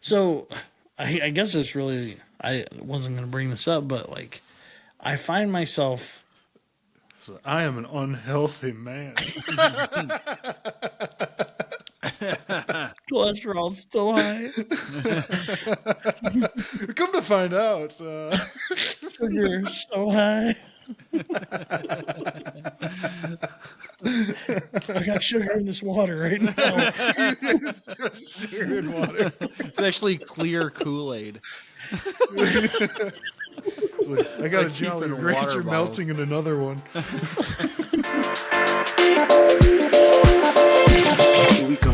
So I guess it's really, I wasn't going to bring this up, but like I find myself. So I am an unhealthy man. Cholesterol's still high. Come to find out. Sugar's so high. I got sugar in this water right now. It's just sugar and water. It's actually clear Kool-Aid. I got a Like Jolly keeping Rancher water melting in another one. Here we go.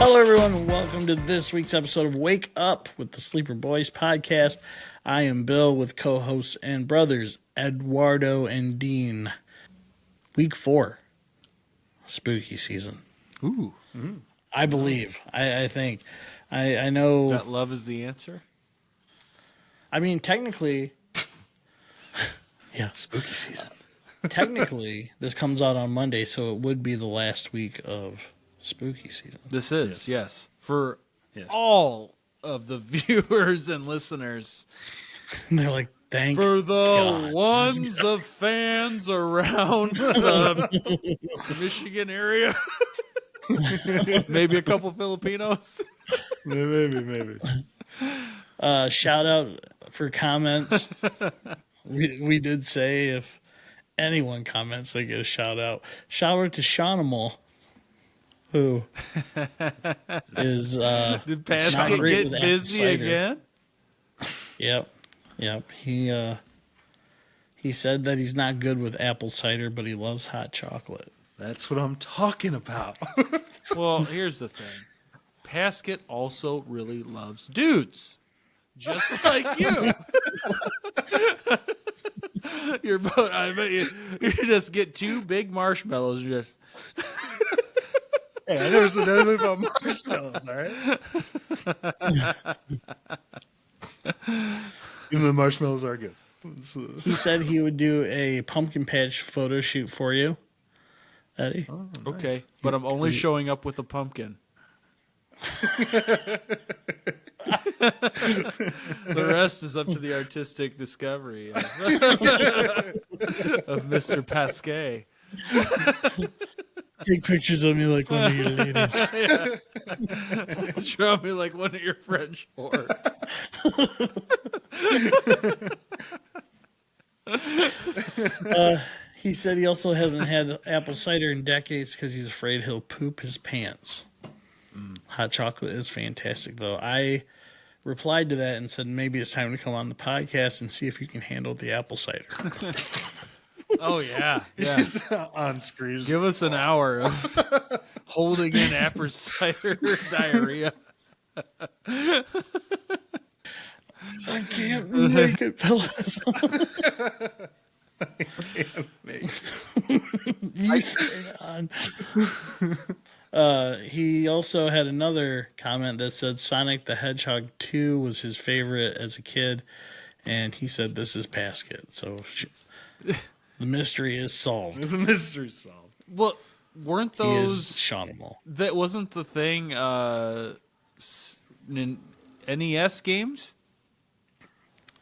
Hello, everyone, and welcome to this week's episode of Wake Up with the Sleeper Boys podcast. I am Bill with co-hosts and brothers Eduardo and Dean. Week 4, spooky season. Ooh. I believe. I think. I know. That love is the answer? I mean, technically, yeah, Spooky season. technically, this comes out on Monday, so it would be the last week of spooky season. This is, yes. For Yes. all of the viewers and listeners. And they're like, thank For the God. ones of fans around the Michigan area. Maybe a couple Filipinos. Maybe. Shout out for comments. we did say if anyone comments, they get a shout out. Shout out to Shanimal, who is Did not Pascal great get with apple busy cider. again? Yep. He said that he's not good with apple cider, but he loves hot chocolate. That's what I'm talking about. Well, here's the thing. Pascal also really loves dudes. Just like you. You're both, I bet you just get two big marshmallows and just Hey, I never said anything about marshmallows, all right? Even the marshmallows are good. He said he would do a pumpkin patch photo shoot for you, Eddie. Oh, okay, nice. but I'm only showing up with a pumpkin. The rest is up to the artistic discovery of Mr. Pasquet. Take pictures of me like one of your ladies. Yeah. Show me like one of your French whores. He said he also hasn't had apple cider in decades because he's afraid he'll poop his pants. Hot chocolate is fantastic, though. I replied to that and said maybe it's time to come on the podcast and see if you can handle the apple cider. Oh yeah, yeah. Just on screen. Give us an hour of holding in apple cider diarrhea. I can't make it, fellas. You stay on. He also had another comment that said Sonic the Hedgehog 2 was his favorite as a kid, and he said this is Pascal. So the mystery is solved. The mystery's solved. Well, weren't He is those Shanimal. that wasn't the thing? NES games.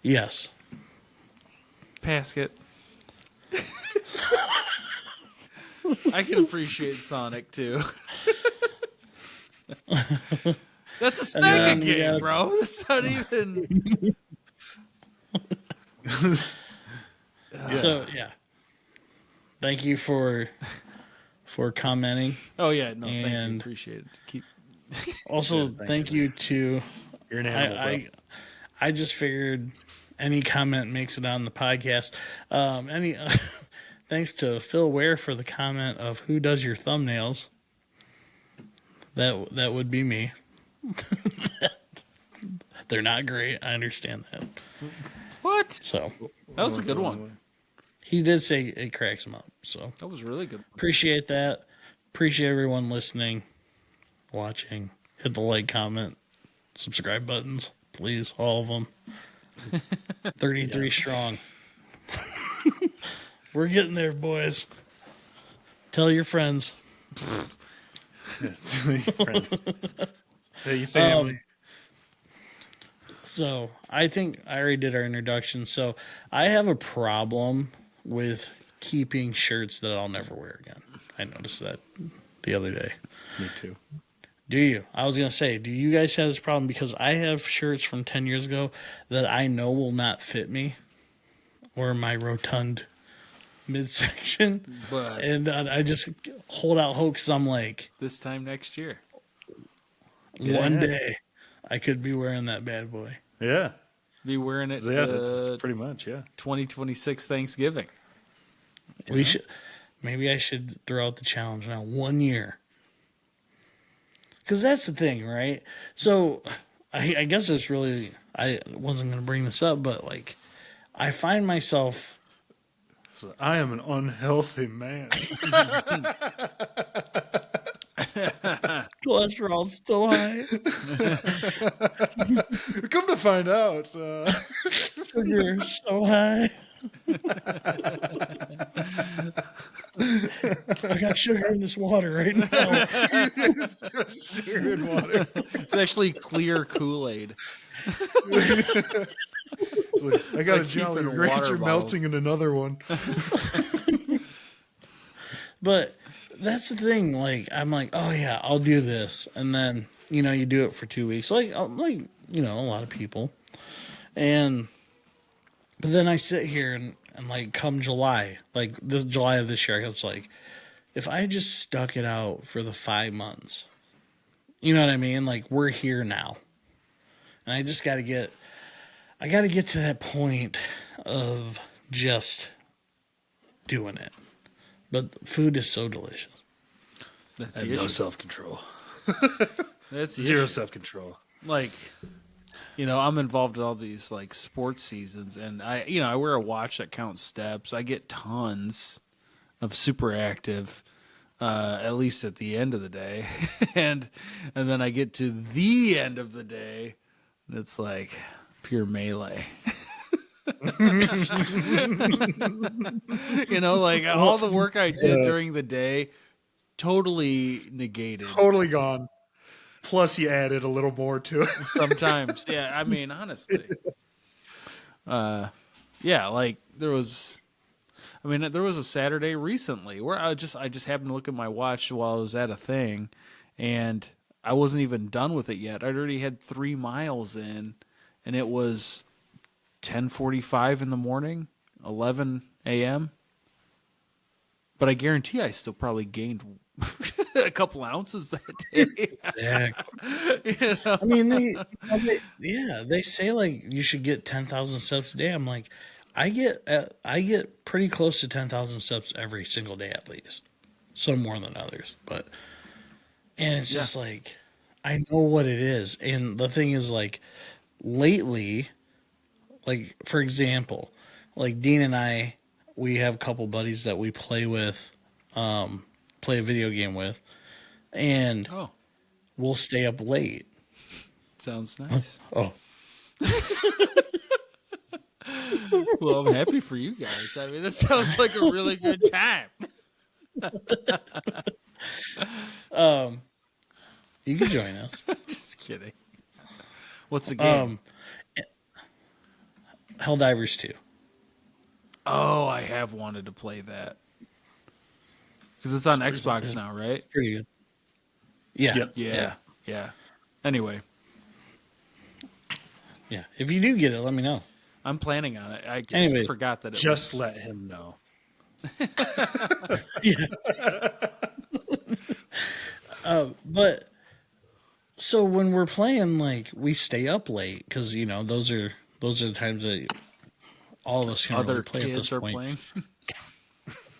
Yes. Pascal. I can appreciate Sonic too. That's a Sega game, bro. That's not even. So yeah. Thank you for commenting. Oh yeah, no, thank you. And- Appreciate it. Keep. Also, Yeah, thank you to. You're an animal, I just figured any comment makes it on the podcast. Thanks to Phil Ware for the comment of who does your thumbnails. That would be me. They're not great. I understand that. What? So That was a good one. he did say it cracks him up. So That was really good. appreciate that. Appreciate everyone listening, watching. Hit the like, comment, subscribe buttons, please, all of them. 33 strong. We're getting there, boys. Tell your friends. Tell your friends. Tell your family. So I think I already did our introduction. So I have a problem with keeping shirts that I'll never wear again. I noticed that the other day. Me too. Do you? I was going to say, do you guys have this problem? Because I have shirts from 10 years ago that I know will not fit me or my rotund midsection. But And I just hold out hope because I'm like, this time next year. one day I could be wearing that bad boy. Yeah. Be wearing it That's pretty much, 2026 Thanksgiving. We should, maybe I should throw out the challenge now, 1 year. Because that's the thing, right? So I guess it's really, I wasn't going to bring this up, but like, I find myself. So I am an unhealthy man. Cholesterol's still high. Come to find out. Sugar's so high. I got sugar in this water right now. It's just sugar and water. It's actually clear Kool-Aid. I got a Like Jolly keeping Rancher water melting in another one. But that's the thing. Like, I'm like, oh yeah, I'll do this, and then you do it for 2 weeks, like a lot of people, but then I sit here and like come July, like this July of this year, I was like, if I just stuck it out for the 5 months, you know what I mean? Like, we're here now, and I just got to get to that point of just doing it. But food is so delicious. That's I the have no issue. self-control. That's the Zero issue. self-control. Like, I'm involved in all these like sports seasons, and I wear a watch that counts steps. I get tons of super active, at least at the end of the day, and then I get to the end of the day, and it's like pure melee. Like all the work I did during the day, totally negated. Totally gone. Plus, you added a little more to it. Sometimes, yeah. I mean, honestly, like there was a Saturday recently where I just happened to look at my watch while I was at a thing, and I wasn't even done with it yet. I'd already had 3 miles in, and it was 10:45 in the morning, 11 a.m. But I guarantee I still probably gained a couple ounces that day. Exactly. I mean, they say like you should get 10,000 steps a day. I'm like, I get pretty close to 10,000 steps every single day at least. Some more than others, and it's just like, I know what it is. And the thing is, like, lately, like, for example, like Dean and I, we have a couple buddies that we play with, play a video game with, and we'll stay up late. Sounds nice. Oh. Well, I'm happy for you guys. I mean, that sounds like a really good time. You can join us. Just kidding. What's the game? Helldivers 2. Oh, I have wanted to play that. Because it's on Xbox now, right? Pretty good. Yeah. Yep. Yeah. Anyway. Yeah. If you do get it, let me know. I'm planning on it. I just forgot that it Just was. let him know. But so when we're playing, like, we stay up late because those are the times that all of us can Other really play at this kids are point. playing.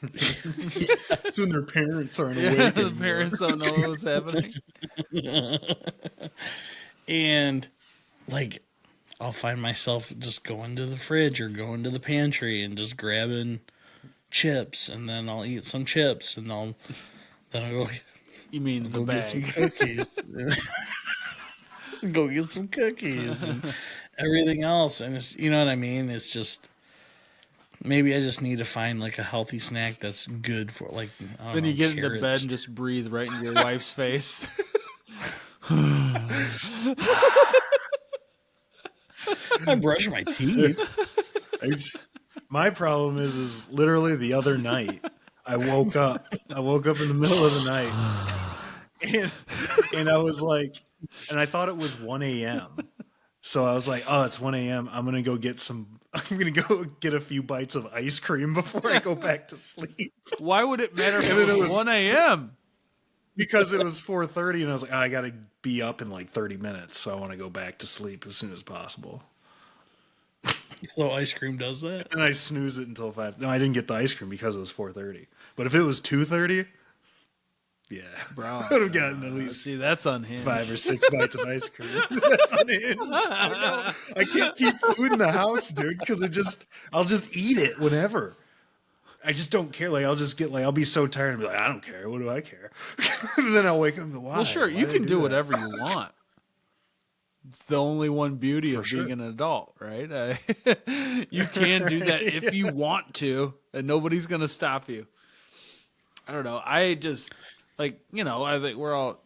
It's when their parents aren't awake. The anymore. parents don't know what's happening. And like, I'll find myself just going to the fridge or going to the pantry and just grabbing chips, and then I'll eat some chips, and then I'll go. You mean the Get some bag? cookies. Go get some cookies and everything else, and it's what I mean. It's just Maybe I just need to find like a healthy snack that's good for like. I don't Then know, you get into carrots. bed and just breathe right into your wife's face. I brush my teeth. My problem is literally the other night I woke up in the middle of the night and I was like, and I thought it was 1 a.m. So I was like, oh, it's 1 a.m. I'm going to go get a few bites of ice cream before I go back to sleep. Why would it matter if it was 1 a.m.? Because it was 4:30 and I was like, oh, I got to be up in like 30 minutes. So I want to go back to sleep as soon as possible. So ice cream does that? And I snooze it until 5. No, I didn't get the ice cream because it was 4:30. But if it was 2:30, yeah, Bro, I would have gotten at least see, that's unhinged. 5 or 6 bites of ice cream. That's unhinged. I know. I can't keep food in the house, dude, because I'll just eat it whenever. I just don't care. Like I'll be so tired and be like, I don't care. What do I care? And then I'll wake up and go, why? Well, sure, you can do whatever you want. It's the only one beauty of being an adult, right? You can do that if you want to, and nobody's going to stop you. I don't know. I just, I think we're all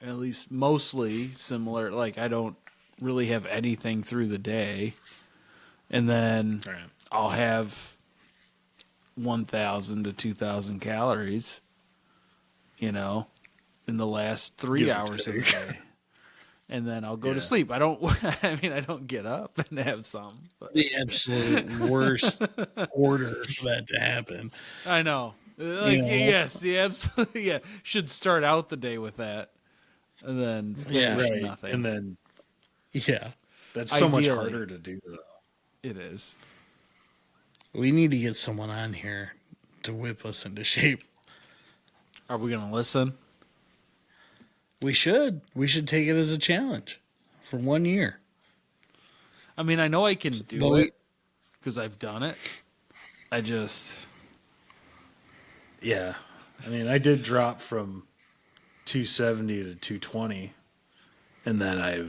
at least mostly similar. Like, I don't really have anything through the day. And then I'll have 1,000 to 2,000 calories, in the last 3 hours of the day. And then I'll go to sleep. I don't get up and have some. But. The absolute worst order for that to happen. I know. Yes, the absolute, should start out the day with that. And then finish nothing. And then, that's Ideally, so much harder to do, though. It is. We need to get someone on here to whip us into shape. Are we going to listen? We should. We should take it as a challenge for 1 year. I mean, I know I can do it because I've done it. I just... Yeah. I mean, I did drop from 270 to 220, and then I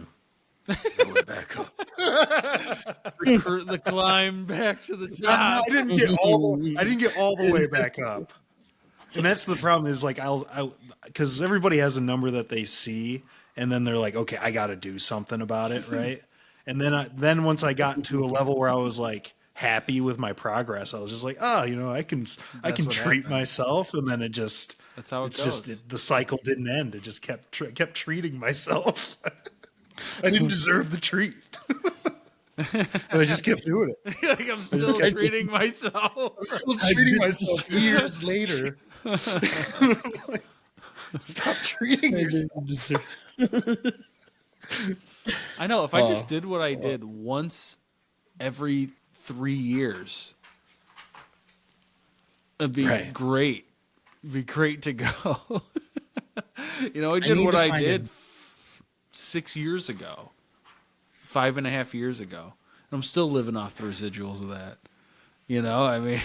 went back up. The climb back to the top. I didn't get all the way back up. And that's the problem is like because everybody has a number that they see, and then they're like, okay, I got to do something about it, right? And then once I got to a level where I was like happy with my progress, I was just like, oh, I can treat myself, and then that's how it goes. The cycle didn't end. It just kept treating myself. I didn't deserve the treat. But I just kept doing it. Like I'm still treating myself. I'm still treating myself years later. Stop treating yourself. I know. If I just did what I did once every 3 years, it'd be great. It'd be great to go. I did what I did 6 years ago, 5.5 years ago. And I'm still living off the residuals of that. I mean,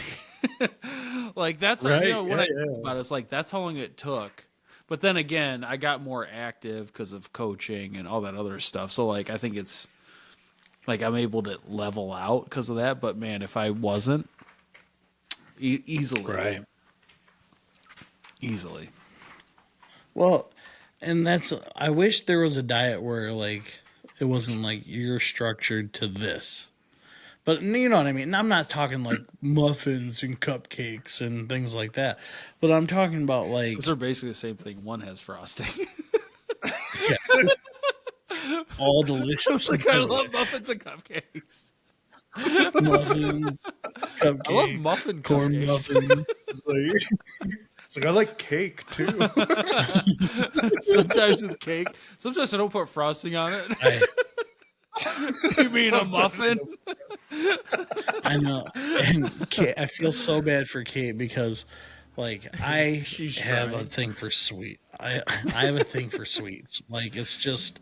like that's what I think about it. It's like that's how long it took. But then again, I got more active because of coaching and all that other stuff. So like I think it's like I'm able to level out because of that. But man, if I wasn't, easily. Well, and I wish there was a diet where like it wasn't like you're structured to this. But you know what I mean? I'm not talking like muffins and cupcakes and things like that. But I'm talking about like... Those are basically the same thing. One has frosting. All delicious. Like I love muffins and cupcakes. Muffins, cupcakes. I love muffin corn cupcakes. muffin. It's like I like cake too. Sometimes with cake. Sometimes I don't put frosting on it. You mean a muffin? I know. And Kate, I feel so bad for Kate because, like, I have a thing for sweet. I have a thing for sweets. Like, it's just,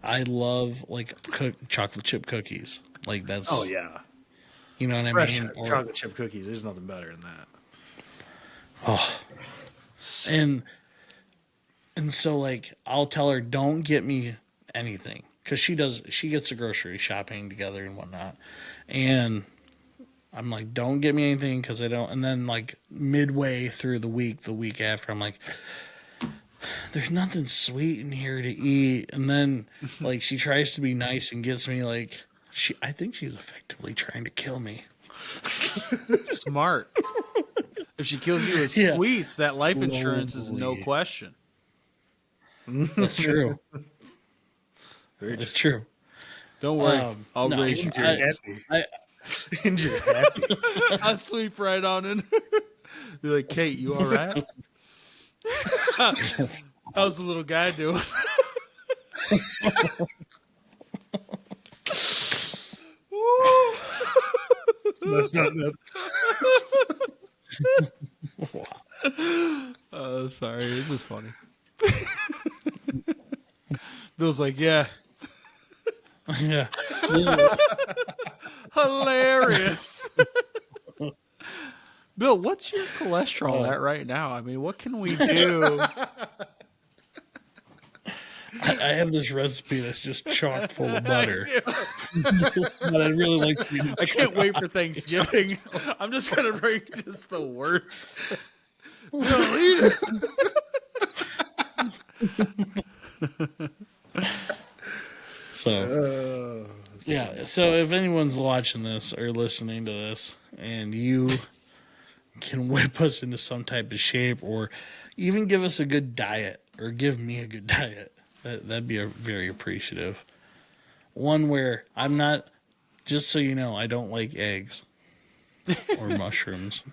I love, like, chocolate chip cookies. Like, that's... Oh, yeah. You know what Fresh I mean? chocolate chip cookies. There's nothing better than that. Oh. And so, like, I'll tell her, don't get me anything. Because she gets the grocery shopping together and whatnot. And I'm like, don't get me anything because I don't. And then like midway through the week after, I'm like, there's nothing sweet in here to eat. And then like she tries to be nice and gets me like I think she's effectively trying to kill me. Smart. If she kills you with Yeah. sweets, that life insurance is no Slowly. question. That's true. That's true. Don't worry. I'll no, raise you. And you're happy. I'll sweep right on in. Be like, Kate, you all right? How's the little guy doing? That's not that. Sorry, it's just funny. Bill's like, yeah, Yeah. hilarious. Bill, what's your cholesterol at right now? I mean, what can we do? I have this recipe that's just chock full of butter. But I'd really like you to I can't wait for Thanksgiving. I'm just gonna bring just the worst. Bill, eat it. So, yeah. So if anyone's watching this or listening to this, and you can whip us into some type of shape, or even give us a good diet, or give me a good diet, that'd be very appreciative. One where I'm not. Just so you know, I don't like eggs or mushrooms,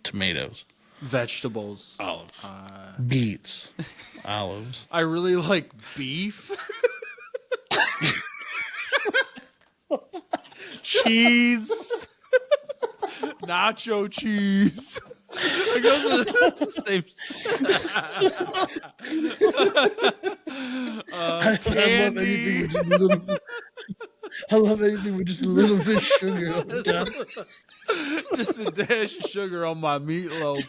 tomatoes, Vegetables. olives, beets, olives. I really like beef. Cheese. Nacho cheese. I guess it's the same. I love anything with just a little bit of sugar on top. Just a dash of sugar on my meatloaf.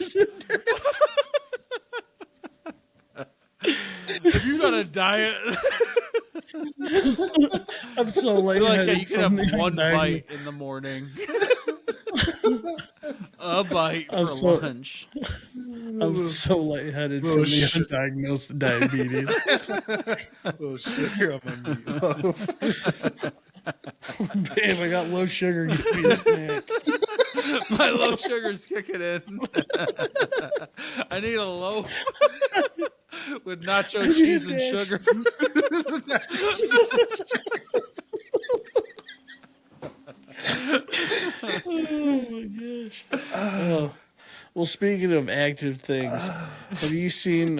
If you got a diet, I'm so you're like, lightheaded. hey, you can have one bite in the morning. A bite for lunch. I'm so lightheaded from the undiagnosed diabetes. Oh, sugar on my meatloaf. Babe, I got low sugar. Give me a snack. My low sugar's kicking in. I need a loaf with nacho cheese and sugar. Oh my gosh. Well, speaking of active things, have you seen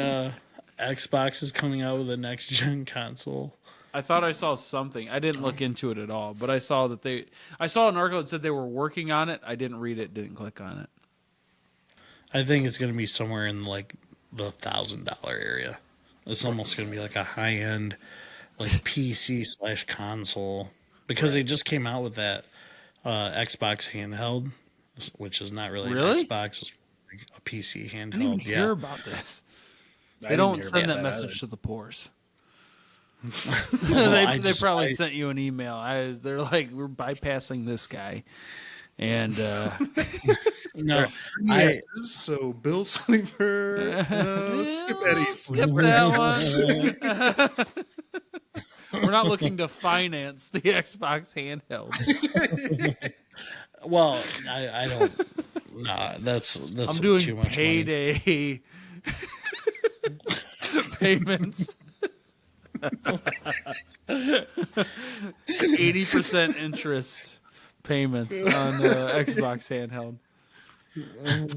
Xbox is coming out with a next gen console? I thought I saw something. I didn't look into it at all, but I saw that I saw an article that said they were working on it. I didn't read it, didn't click on it. I think it's going to be somewhere in like the $1,000 area. It's almost going to be like a high end, like PC / console, because they just came out with that Xbox handheld, which is not really Really? an Xbox, it's like a PC handheld. I didn't even hear about this. They didn't don't hear send about that that message either. to the poors. I They probably sent you an email. They're like, we're bypassing this guy. And No, Yes, so Bill Sleeper. Let's skip Eddie skip Sleeper. that one. We're not looking to finance the Xbox handheld. well, I don't. Nah, that's I'm doing too much money. payday payments. 80% interest payments on Xbox handheld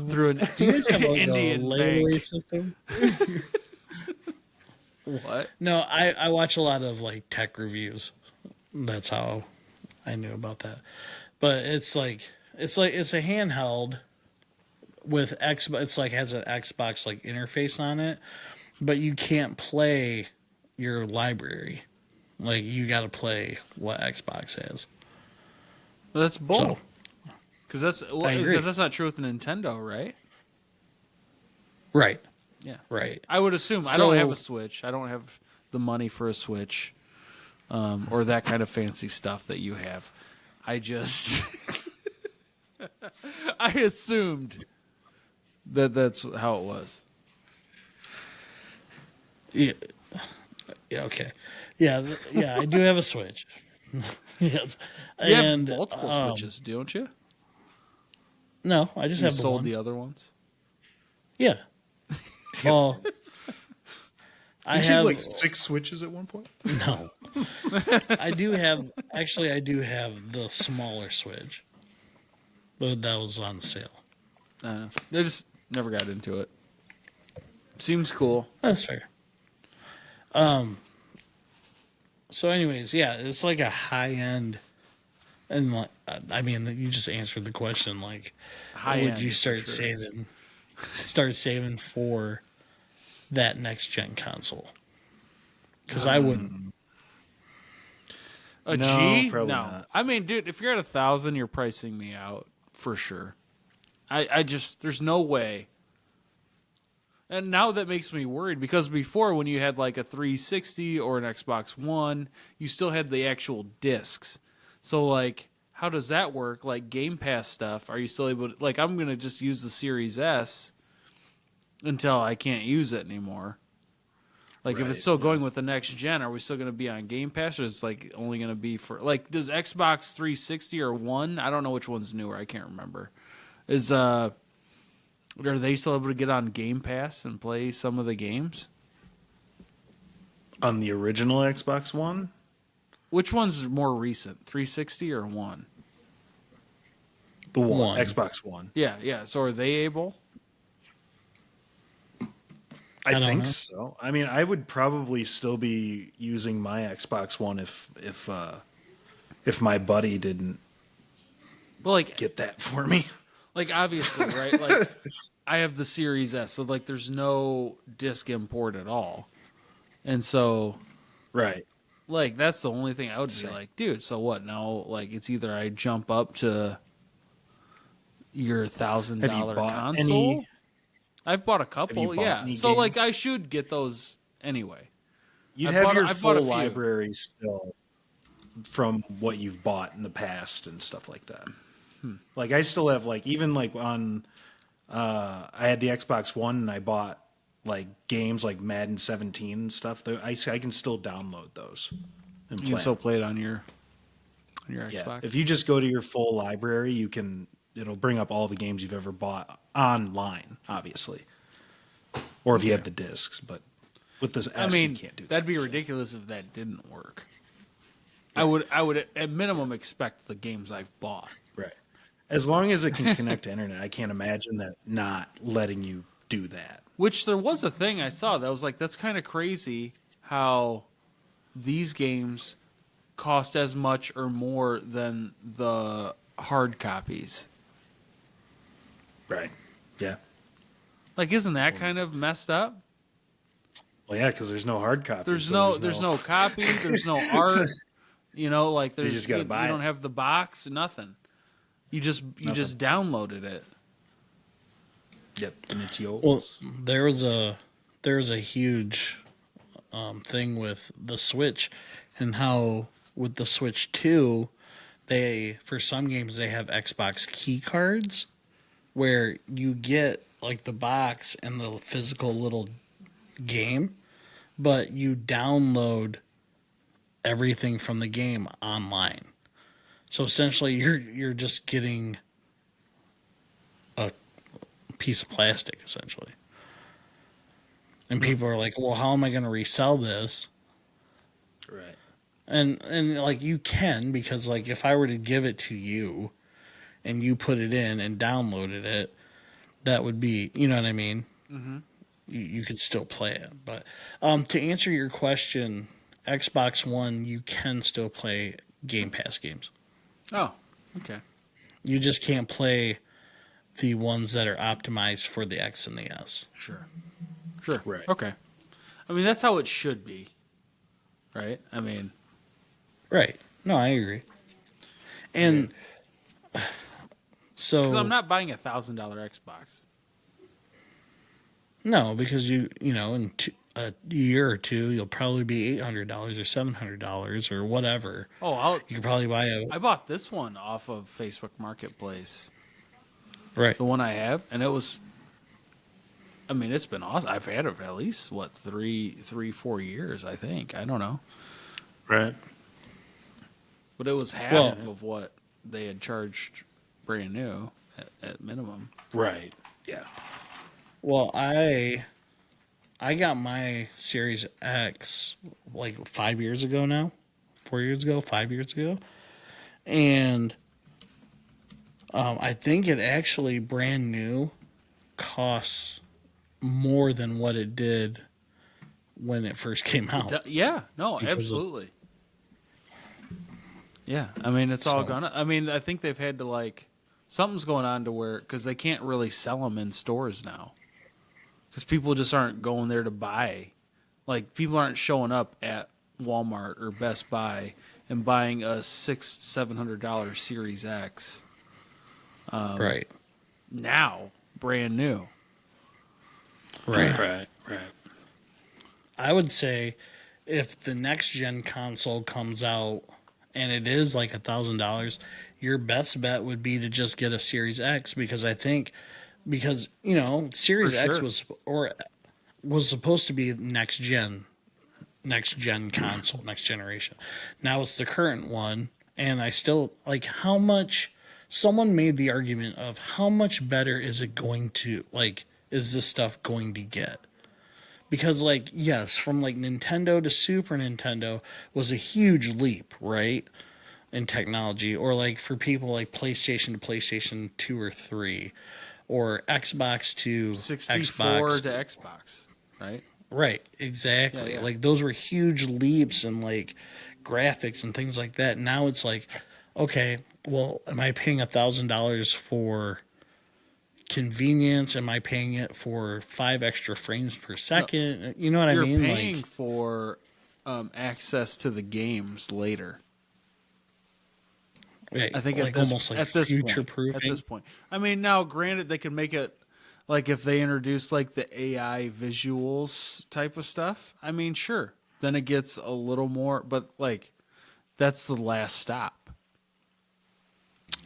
through an Do you guys have like Indian a layaway bank. system? What? No, I watch a lot of like tech reviews. That's how I knew about that. But it's a handheld with Xbox. It's like has an Xbox like interface on it, but you can't play your library. Like you got to play what Xbox has. Well, that's bull. So Because that's not true with Nintendo, right? right, Yeah. right. I would assume. I don't have a Switch. I don't have the money for a Switch, or that kind of fancy stuff that you have. I just I assumed that's how it was. Yeah. Yeah. Okay. Yeah. Yeah. I do have a Switch. Yes. You have And multiple Switches, don't you? no, I just You have the sold one. the other ones? Yeah. Well, I Did you have have like 6 Switches at one point? no. I do have actually. I do have the smaller Switch, but that was on sale. I don't know. I just never got into it. Seems cool. That's fair. So, anyways, yeah, it's like a high end, and like, I mean, you just answered the question. Like, High would end, you for start sure. saving? Start saving for that next gen console? Because I wouldn't. A No, G? probably No. not. I mean, dude, if you're at 1,000, you're pricing me out for sure. I just there's no way. And now that makes me worried because before when you had like a 360 or an Xbox One, you still had the actual discs. So like how does that work? Like Game Pass stuff, are you still able to like I'm going to just use the Series S until I can't use it anymore. Like if Right, it's still going with the next gen, are we still going to be on Game Pass or is it like only going to be for like does Xbox 360 or 1? I don't know which one's newer. I can't remember. Is are they still able to get on Game Pass and play some of the games? On the original Xbox One? Which one's more recent, 360 or 1? The One. Xbox One. Yeah. So are they able? I don't think know. so. I mean, I would probably still be using my Xbox One if my buddy didn't Well, get that for me. like obviously, right? Like I have the Series S, so like there's no disc import at all, and so Right. like that's the only thing I would be Same. like, dude. So what now? Like it's either I jump up to your $1,000 Have you bought console. any? I've bought a Have couple, you bought yeah. any So like games? I should get those anyway. You'd I've have bought- your I've bought a full few. library still from what you've bought in the past and stuff like that. Like I still have like even like on I had the Xbox One and I bought like games like Madden 17 and stuff. I can still download those and You play. can still 'em. play it on your Yeah. Xbox. If you just go to your full library, it'll bring up all the games you've ever bought online, obviously. Or if you have the discs, but with this I S mean, you can't do that. that'd be ridiculous if that didn't work. I would at minimum expect the games I've bought. Right. As long as it can connect to internet, I can't imagine that not letting you do that. Which there was a thing I saw that was like, that's kind of crazy how these games cost as much or more than the hard copies. Right. Yeah. Like, isn't that kind of messed up? Well, yeah, because there's no hard copy. There's so no copy, there's no art. You know, like there's just gotta buy you don't it. have the box, nothing. You just downloaded it. Yep, and it's yours. Well, there was a huge thing with the Switch, and how with the Switch 2, they for some games they have Xbox key cards where you get like the box and the physical little game, but you download everything from the game online. So essentially you're just getting a piece of plastic essentially. And people are like, "Well, how am I going to resell this?" Right. And like you can, because like if I were to give it to you and you put it in and downloaded it, that would be, you know what I mean? Mm-hmm. You could still play it. But to answer your question, Xbox One, you can still play Game Pass games. Oh, okay. You just can't play the ones that are optimized for the X and the S. Sure. Right. Okay. I mean, that's how it should be. Right? I mean, Right. No, I agree. And so... because I'm not buying $1,000 Xbox. No, because you know, in a year or two, you'll probably be $800 or $700 or whatever. Oh, You could probably buy a... I bought this one off of Facebook Marketplace Right. the one I have, and it was. I mean, it's been awesome. I've had it for at least 4 years. I think. I don't know, Right. but it was half of what they had charged brand new at minimum. Right. Yeah. Well, I got my Series X like 5 years ago now, 4 years ago, 5 years ago, and I think it actually brand new costs more than what it did when it first came out. Yeah, no, Because of- absolutely. Yeah, I mean, it's all gonna. I mean, I think they've had to something's going on to where because they can't really sell them in stores now because people just aren't going there to buy. Like people aren't showing up at Walmart or Best Buy and buying a $600-700 Series X. Right. Now, brand new. Right. I would say if the next gen console comes out and it is like $1,000, your best bet would be to just get a Series X because Series X was supposed to be next gen console, next generation. Now it's the current one, and I still how much. Someone made the argument of how much better is it going to is this stuff going to get? Because yes, from Nintendo to Super Nintendo was a huge leap, right? In technology, or for people PlayStation to PlayStation 2 or 3, or Xbox to 64 Xbox to Xbox, right? Right, exactly. Yeah. Those were huge leaps in graphics and things like that. Now it's okay, well, am I paying $1,000 for convenience? Am I paying it for 5 extra frames per second? No, you know what I mean? You're paying for access to the games later. Right, I think almost future proofing. At this point, I mean, now granted, they can make it if they introduce the AI visuals type of stuff. I mean, sure, then it gets a little more, but that's the last stop,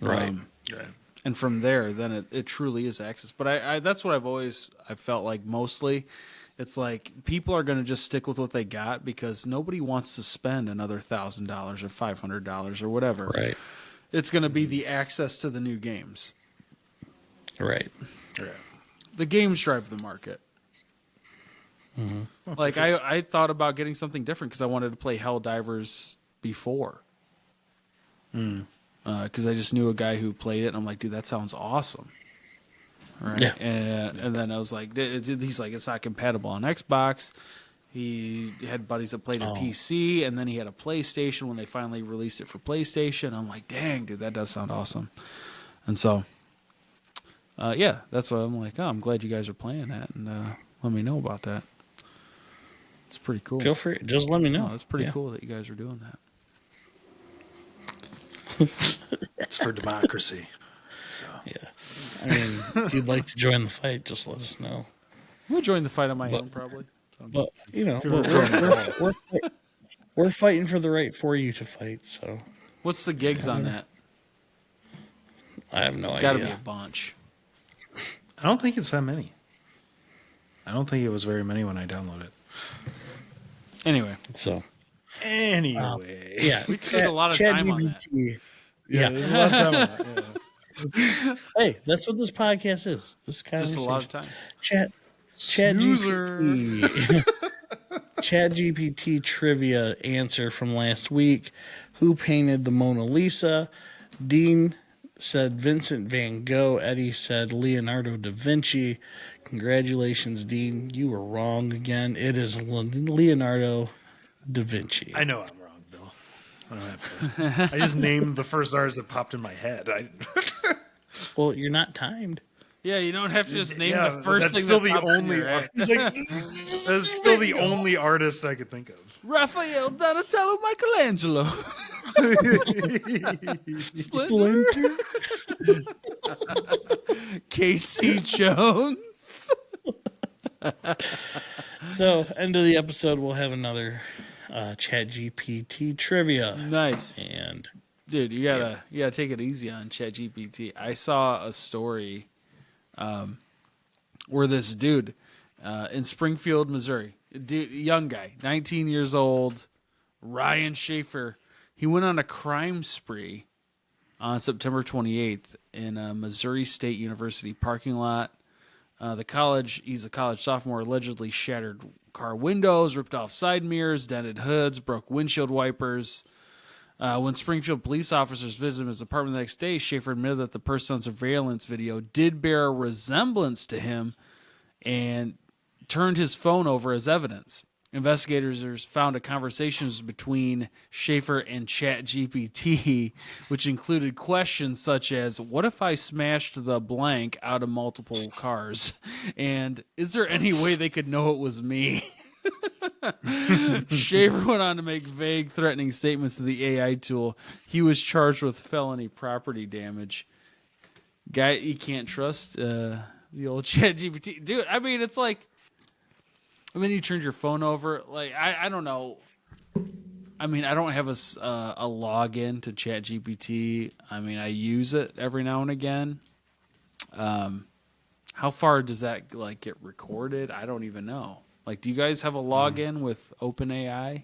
Right. Right. and from there, then it truly is access. But I that's what I felt mostly. It's people are going to just stick with what they got because nobody wants to spend another $1,000 or $500 or whatever. Right. It's going to be the access to the new games. Right. The games drive the market. Mm-hmm. I thought about getting something different because I wanted to play Helldivers before. Because I just knew a guy who played it, and I'm like, dude, that sounds awesome. Right? Yeah. And then I was like, he's like, it's not compatible on Xbox. He had buddies that played a PC, and then he had a PlayStation when they finally released it for PlayStation. I'm like, dang, dude, that does sound awesome. And so, that's why I'm like, I'm glad you guys are playing that, and let me know about that. It's pretty cool. Feel free. Just let me know. No, it's pretty cool that you guys are doing that. It's for democracy. So. Yeah. I mean, if you'd like to join the fight, just let us know. We'll join the fight on my own, probably. But, we're fighting for the right for you to fight, so. What's the gigs on that? I have no idea. Gotta be a bunch. I don't think it's that many. I don't think it was very many when I downloaded it. Anyway. So. Anyway. Yeah. We spent a lot of time on that. Yeah. There's a lot of time on that. Yeah. Hey, that's what this podcast is. This kind Just a lot of time. ChatGPT Trivia Answer from last week. Who painted the Mona Lisa? Dean said Vincent van Gogh. Eddie said Leonardo da Vinci. Congratulations, Dean. You were wrong again. It is Leonardo da Vinci. I know I'm wrong, Bill. I don't have to. I just named the first artist that popped in my head. Well, you're not timed. Yeah, you don't have to just name the first thing. Still that the pops in only. your head. That's still the only artist I could think of. Raphael, Donatello, Michelangelo. Splinter. Casey Jones. So, end of the episode, we'll have another ChatGPT trivia. Nice. And dude, you gotta take it easy on ChatGPT. I saw a story where this dude in Springfield, Missouri, young guy, 19 years old, Ryan Schaefer, he went on a crime spree on September 28th in a Missouri State University parking lot. He's a college sophomore, allegedly shattered car windows, ripped off side mirrors, dented hoods, broke windshield wipers. When Springfield police officers visited his apartment the next day, Schaefer admitted that the person on surveillance video did bear a resemblance to him and turned his phone over as evidence. Investigators found a conversation between Schaefer and ChatGPT, which included questions such as, what if I smashed the blank out of multiple cars? And is there any way they could know it was me? Schaefer went on to make vague, threatening statements to the AI tool. He was charged with felony property damage. Guy, you can't trust the old ChatGPT. Dude, I mean, it's like, and then you turned your phone over. Like, I don't know. I mean, I don't have a login to ChatGPT. I mean, I use it every now and again. How far does that like get recorded? I don't even know. Like, do you guys have a login with OpenAI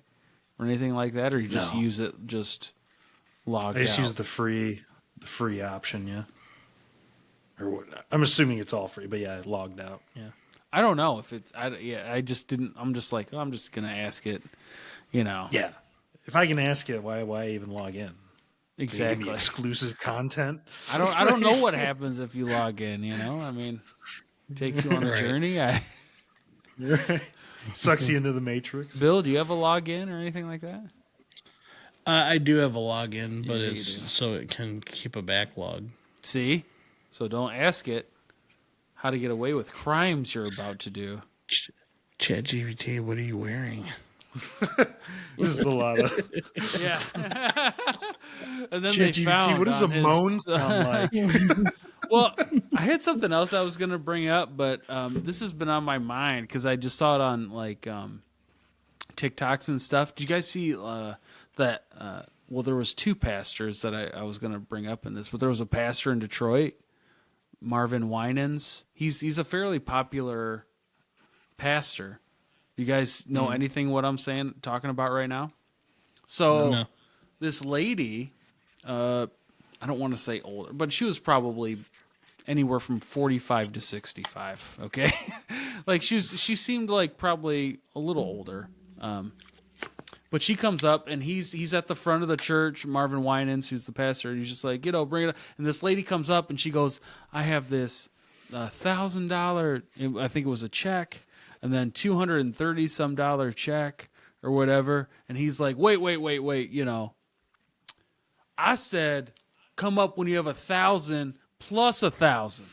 or anything like that, or you just use it just logged out? I just use the free option, yeah. Or what? I'm assuming it's all free, but yeah, logged out, yeah. I don't know if it's. I just didn't. I'm just like, I'm just gonna ask it. You know. Yeah. If I can ask it, why even log in? Exactly. Give me exclusive content. I don't know what happens if you log in. You know. I mean, it takes you on a journey. Sucks you into the matrix. Bill, do you have a login or anything like that? I do have a login, but Yeah, it's so it can keep a backlog. See, so don't ask it how to get away with crimes you're about to do. ChatGPT, what are you wearing? This is a lot of Yeah. And then ChatGPT. they found What does a on his- moan sound like? Well, I had something else I was going to bring up, but this has been on my mind because I just saw it on like TikToks and stuff. Did you guys see that? Well, there was two pastors that I was going to bring up in this, but there was a pastor in Detroit, Marvin Winans. He's a fairly popular pastor. You guys know anything what I'm talking about right now? So No. this lady, I don't want to say older, but she was probably anywhere from 45 to 65. Okay. Like she seemed like probably a little older. But she comes up and he's at the front of the church, Marvin Winans, who's the pastor. He's just like, bring it up. And this lady comes up and she goes, I have this $1,000, I think it was a check, and then $230 some check or whatever. And he's like, wait, I said, come up when you have 1,000 plus 1,000.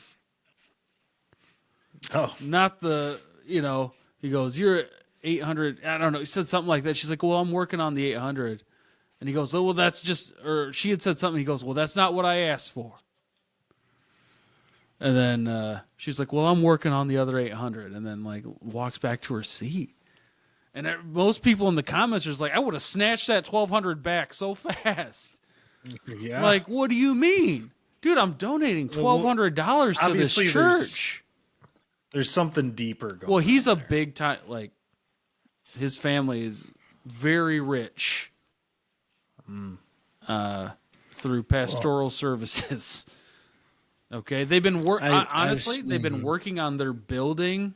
Oh, Not the, he goes, you're 800. I don't know. He said something like that. She's like, well, I'm working on the 800. And he goes, oh, well, that's just, or she had said something. He goes, well, that's not what I asked for. And then she's like, well, I'm working on the other 800. And then like walks back to her seat. And most people in the comments are just like, I would have snatched that 1,200 back so fast. yeah. Like, what do you mean? Dude, I'm donating $1,200 to this obviously church. There's something deeper going on. Well, he's a there. big time, like, his family is very rich through pastoral services. Okay, they've been honestly, they've been working on their building.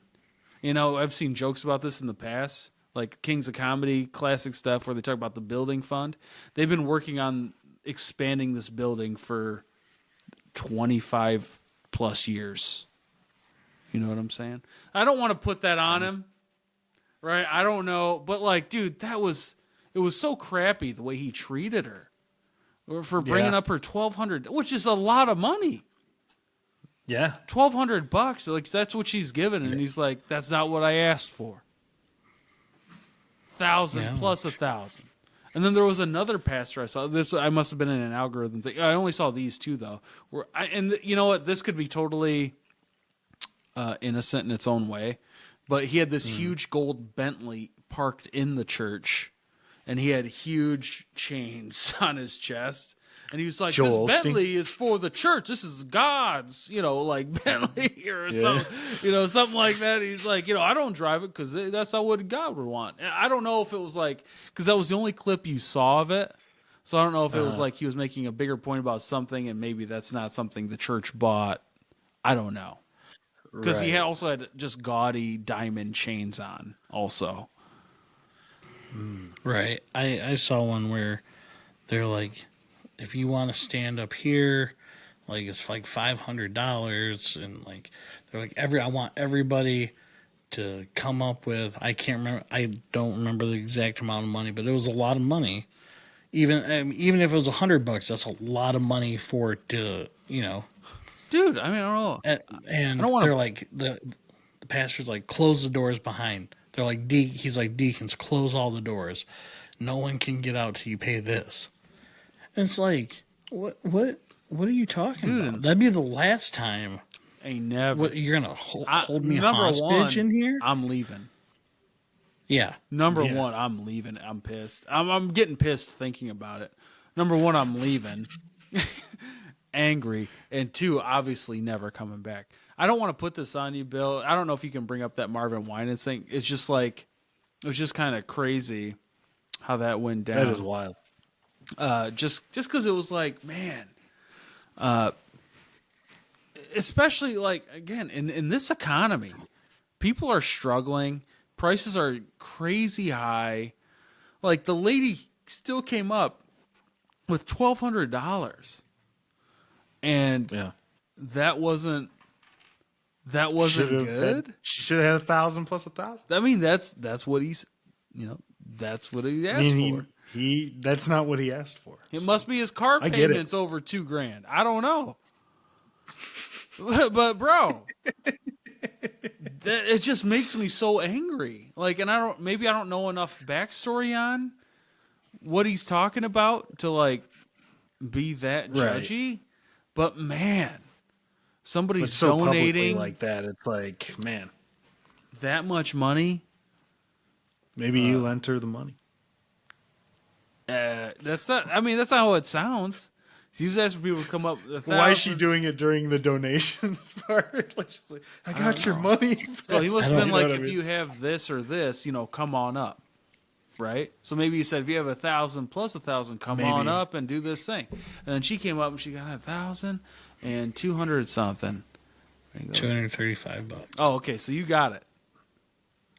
I've seen jokes about this in the past, like Kings of Comedy, classic stuff where they talk about the building fund. They've been working on expanding this building for 25 plus years. You know what I'm saying? I don't want to put that on him, right? I don't know, but like, dude, it was so crappy the way he treated her, or for bringing up her $1,200, which is a lot of money. Yeah. $1,200, like that's what she's given, and he's like, "That's not what I asked for." 1,000 plus 1,000, and then there was another pastor I saw. This I must have been in an algorithm thing. I only saw these two though. You know what? This could be totally innocent in its own way, but he had this huge gold Bentley parked in the church, and he had huge chains on his chest. And he was like, Joel this Osteen. Bentley is for the church. This is God's, like Bentley or something, something like that. He's like, I don't drive it because that's not what God would want. And I don't know if it was like, because that was the only clip you saw of it. So I don't know if it was like he was making a bigger point about something and maybe that's not something the church bought. I don't know. Because he also had just gaudy diamond chains on also. Right. I saw one where they're like, if you want to stand up here, like it's like $500, and like they're like I want everybody to come up with, I don't remember the exact amount of money, but it was a lot of money. Even if it was $100, that's a lot of money for it to, Dude, I mean, I don't know. And I don't wanna... they're like the pastor's like, close the doors behind. They're like, he's like, deacons, close all the doors. No one can get out till you pay this. And it's like, what are you talking about? That'd be the last time. Ain't never. What, you're gonna hold me hostage in here? I'm leaving. Yeah. Number one, I'm leaving. I'm pissed. I'm getting pissed thinking about it. Number one, I'm leaving. Angry. And two, obviously never coming back. I don't want to put this on you, Bill. I don't know if you can bring up that Marvin Winans thing. It's just like, it was just kind of crazy how that went down. That is wild. Just because it was like, man, especially like, again, in this economy, people are struggling. Prices are crazy high. Like the lady still came up with $1,200, and that wasn't good. She should have had 1,000 plus 1,000. I mean, that's what he's, that's what he asked for. That's not what he asked for. It must be his car payments over $2,000. I don't know, but bro. It just makes me so angry. Like, and I don't know enough backstory on what he's talking about to like be that judgy. Right. But man, somebody's so donating like that. It's like, man, that much money. Maybe you lent her the money. That's not. I mean, that's not how it sounds. He was asking people to come up. Why is she doing it during the donations part? Like she's like, I got your money. So he must have been like, if you have this or this, come on up, right? So maybe he said, if you have 1,000 plus 1,000, come on up and do this thing. And then she came up and she got 1,000 and 200 something. $235. Oh, okay. So you got it.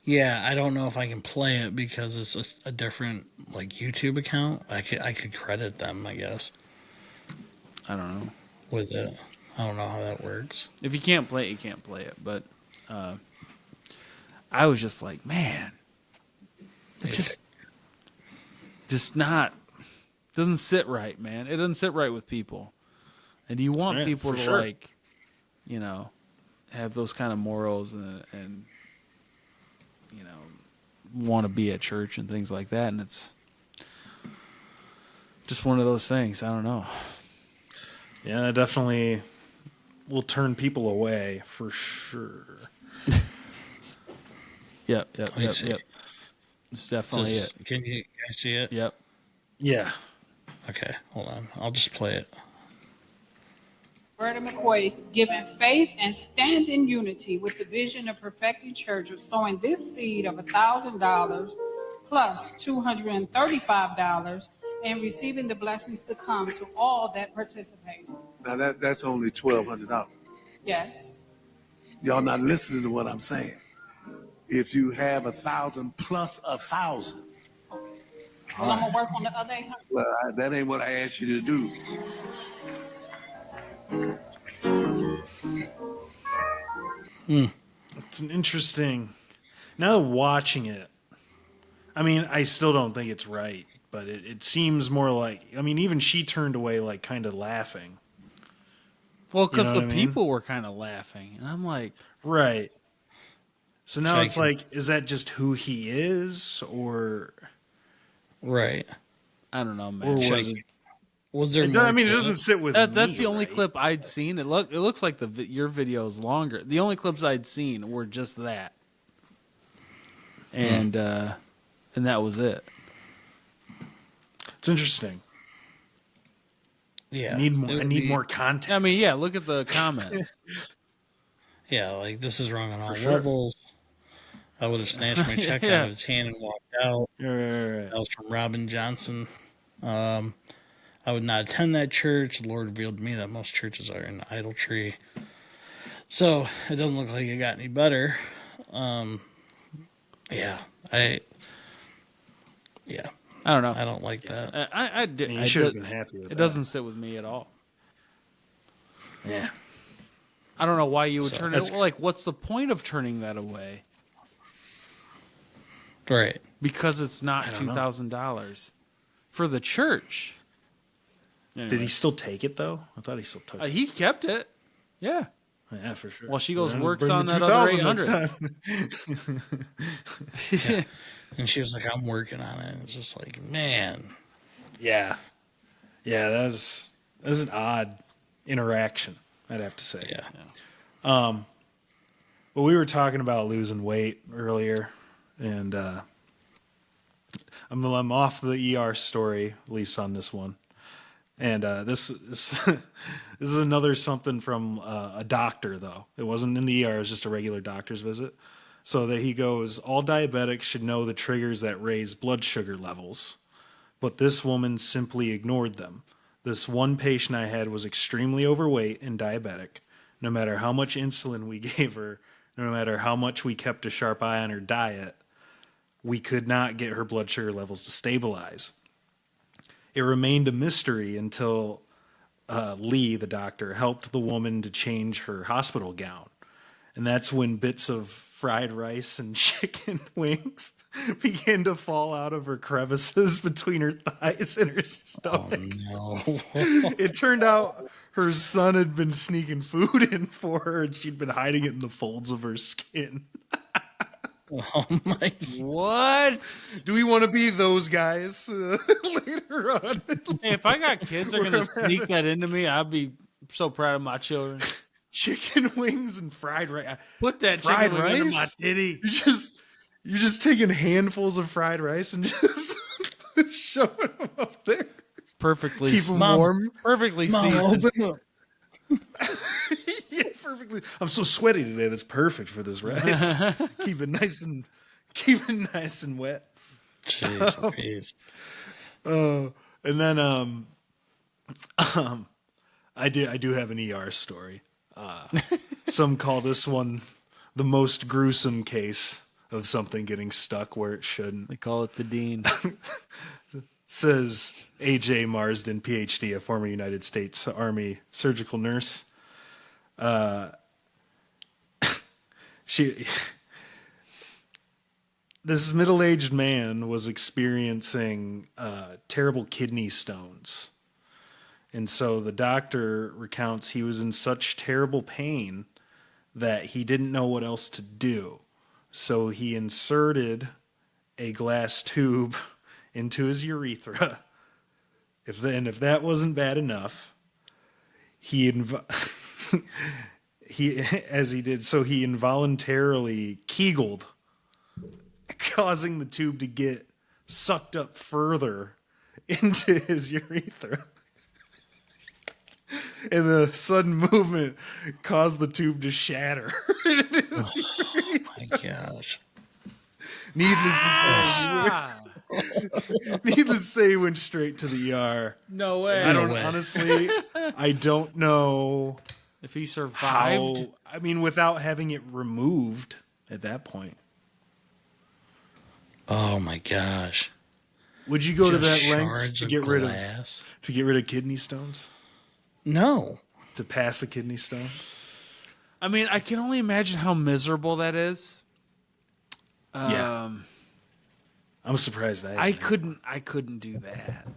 Yeah, I don't know if I can play it because it's a different like YouTube account. I could credit them, I guess. I don't know. With it, I don't know how that works. If you can't play it, you can't play it. But I was just like, man, it's just not, doesn't sit right, man. It doesn't sit right with people. And you want people to like, have those kind of morals and want to be at church and things like that. And it's just one of those things. I don't know. Yeah, it definitely will turn people away for sure. Yep. It's definitely it. Can you see it? Yep. Yeah. Okay, hold on. I'll just play it. Berta McCoy, given faith and stand in unity with the vision of perfecting church of sowing this seed of $1,000 plus $235 and receiving the blessings to come to all that participate. Now that's only $1,200. Yes. Y'all not listening to what I'm saying. If you have 1,000 plus 1,000. Okay. Well, I'm gonna work on the other 800. Well, that ain't what I asked you to do. It's an interesting. Now watching it, I mean, I still don't think it's right, but it seems more like. I mean, even she turned away, like kind of laughing. Well, because the people were kind of laughing, and I'm like, right. So now it's like, is that just who he is, or right? I don't know, man. Or was there? I mean, it doesn't sit with. That's the only right? clip I'd seen. It looks like your video is longer. The only clips I'd seen were just that, and that was it. It's interesting. Yeah, I need more context. I mean, yeah, look at the comments. Yeah, like this is wrong on all sure. levels. I would have snatched my check out Yeah. of his hand and walked out. Right. That was from Robin Johnson. I would not attend that church. The Lord revealed to me that most churches are in idolatry. So it doesn't look like it got any better. Yeah, I I don't know. I don't like that. I did. You should have been happy with It that. doesn't sit with me at all. Yeah. I don't know why you would So turn that's- it. Like, what's the point of turning that away? Right. Because it's not don't know. $2,000 for the church. Anyway. Did he still take it though? I thought he still took it. He kept it. Yeah. Yeah, for sure. While she goes Bring works the on that other 2,000 next 800. time. And she was like, I'm working on it. It's just like, man. Yeah. Yeah, that was an odd interaction, I'd have to say. Yeah. But we were talking about losing weight earlier, and I'm off the ER story, at least on this one. And this is another something from a doctor, though. It wasn't in the ER; it was just a regular doctor's visit. So that he goes, all diabetics should know the triggers that raise blood sugar levels, but this woman simply ignored them. This one patient I had was extremely overweight and diabetic. No matter how much insulin we gave her, no matter how much we kept a sharp eye on her diet, we could not get her blood sugar levels to stabilize. It remained a mystery until Lee, the doctor, helped the woman to change her hospital gown. And that's when bits of fried rice and chicken wings began to fall out of her crevices between her thighs and her stomach. Oh, no. It turned out her son had been sneaking food in for her, and she'd been hiding it in the folds of her skin. Oh, my. What? Do we want to be those guys later on? Hey, if I got kids that are going to sneak that into me, I'd be so proud of my children. Chicken wings and fried rice. Put that Fried chicken wing into my rice? titty. You're just taking handfuls of fried rice and just shoving them up there. Perfectly, Keep them Mom. warm. perfectly Mom, seasoned. open up. Yeah, perfectly. I'm so sweaty today. That's perfect for this rice. Keep it nice and wet. Jeez, Louise. And then I do have an ER story. Some call this one the most gruesome case of something getting stuck where it shouldn't. They call it the dean. Says A.J. Marsden, PhD, a former United States Army surgical nurse. This middle-aged man was experiencing terrible kidney stones. And so the doctor recounts he was in such terrible pain that he didn't know what else to do. So he inserted a glass tube into his urethra. If that wasn't bad enough, he involuntarily Kegeled, causing the tube to get sucked up further into his urethra. And the sudden movement caused the tube to shatter. Oh, my gosh. Needless to say, he went straight to the ER. No way. Honestly, I don't know If he survived, without having it removed at that point. Oh, my gosh. Would you go to Just that length shards to of get rid glass? of kidney stones? No. To pass a kidney stone? I mean, I can only imagine how miserable that is. Yeah. I'm surprised I couldn't do that.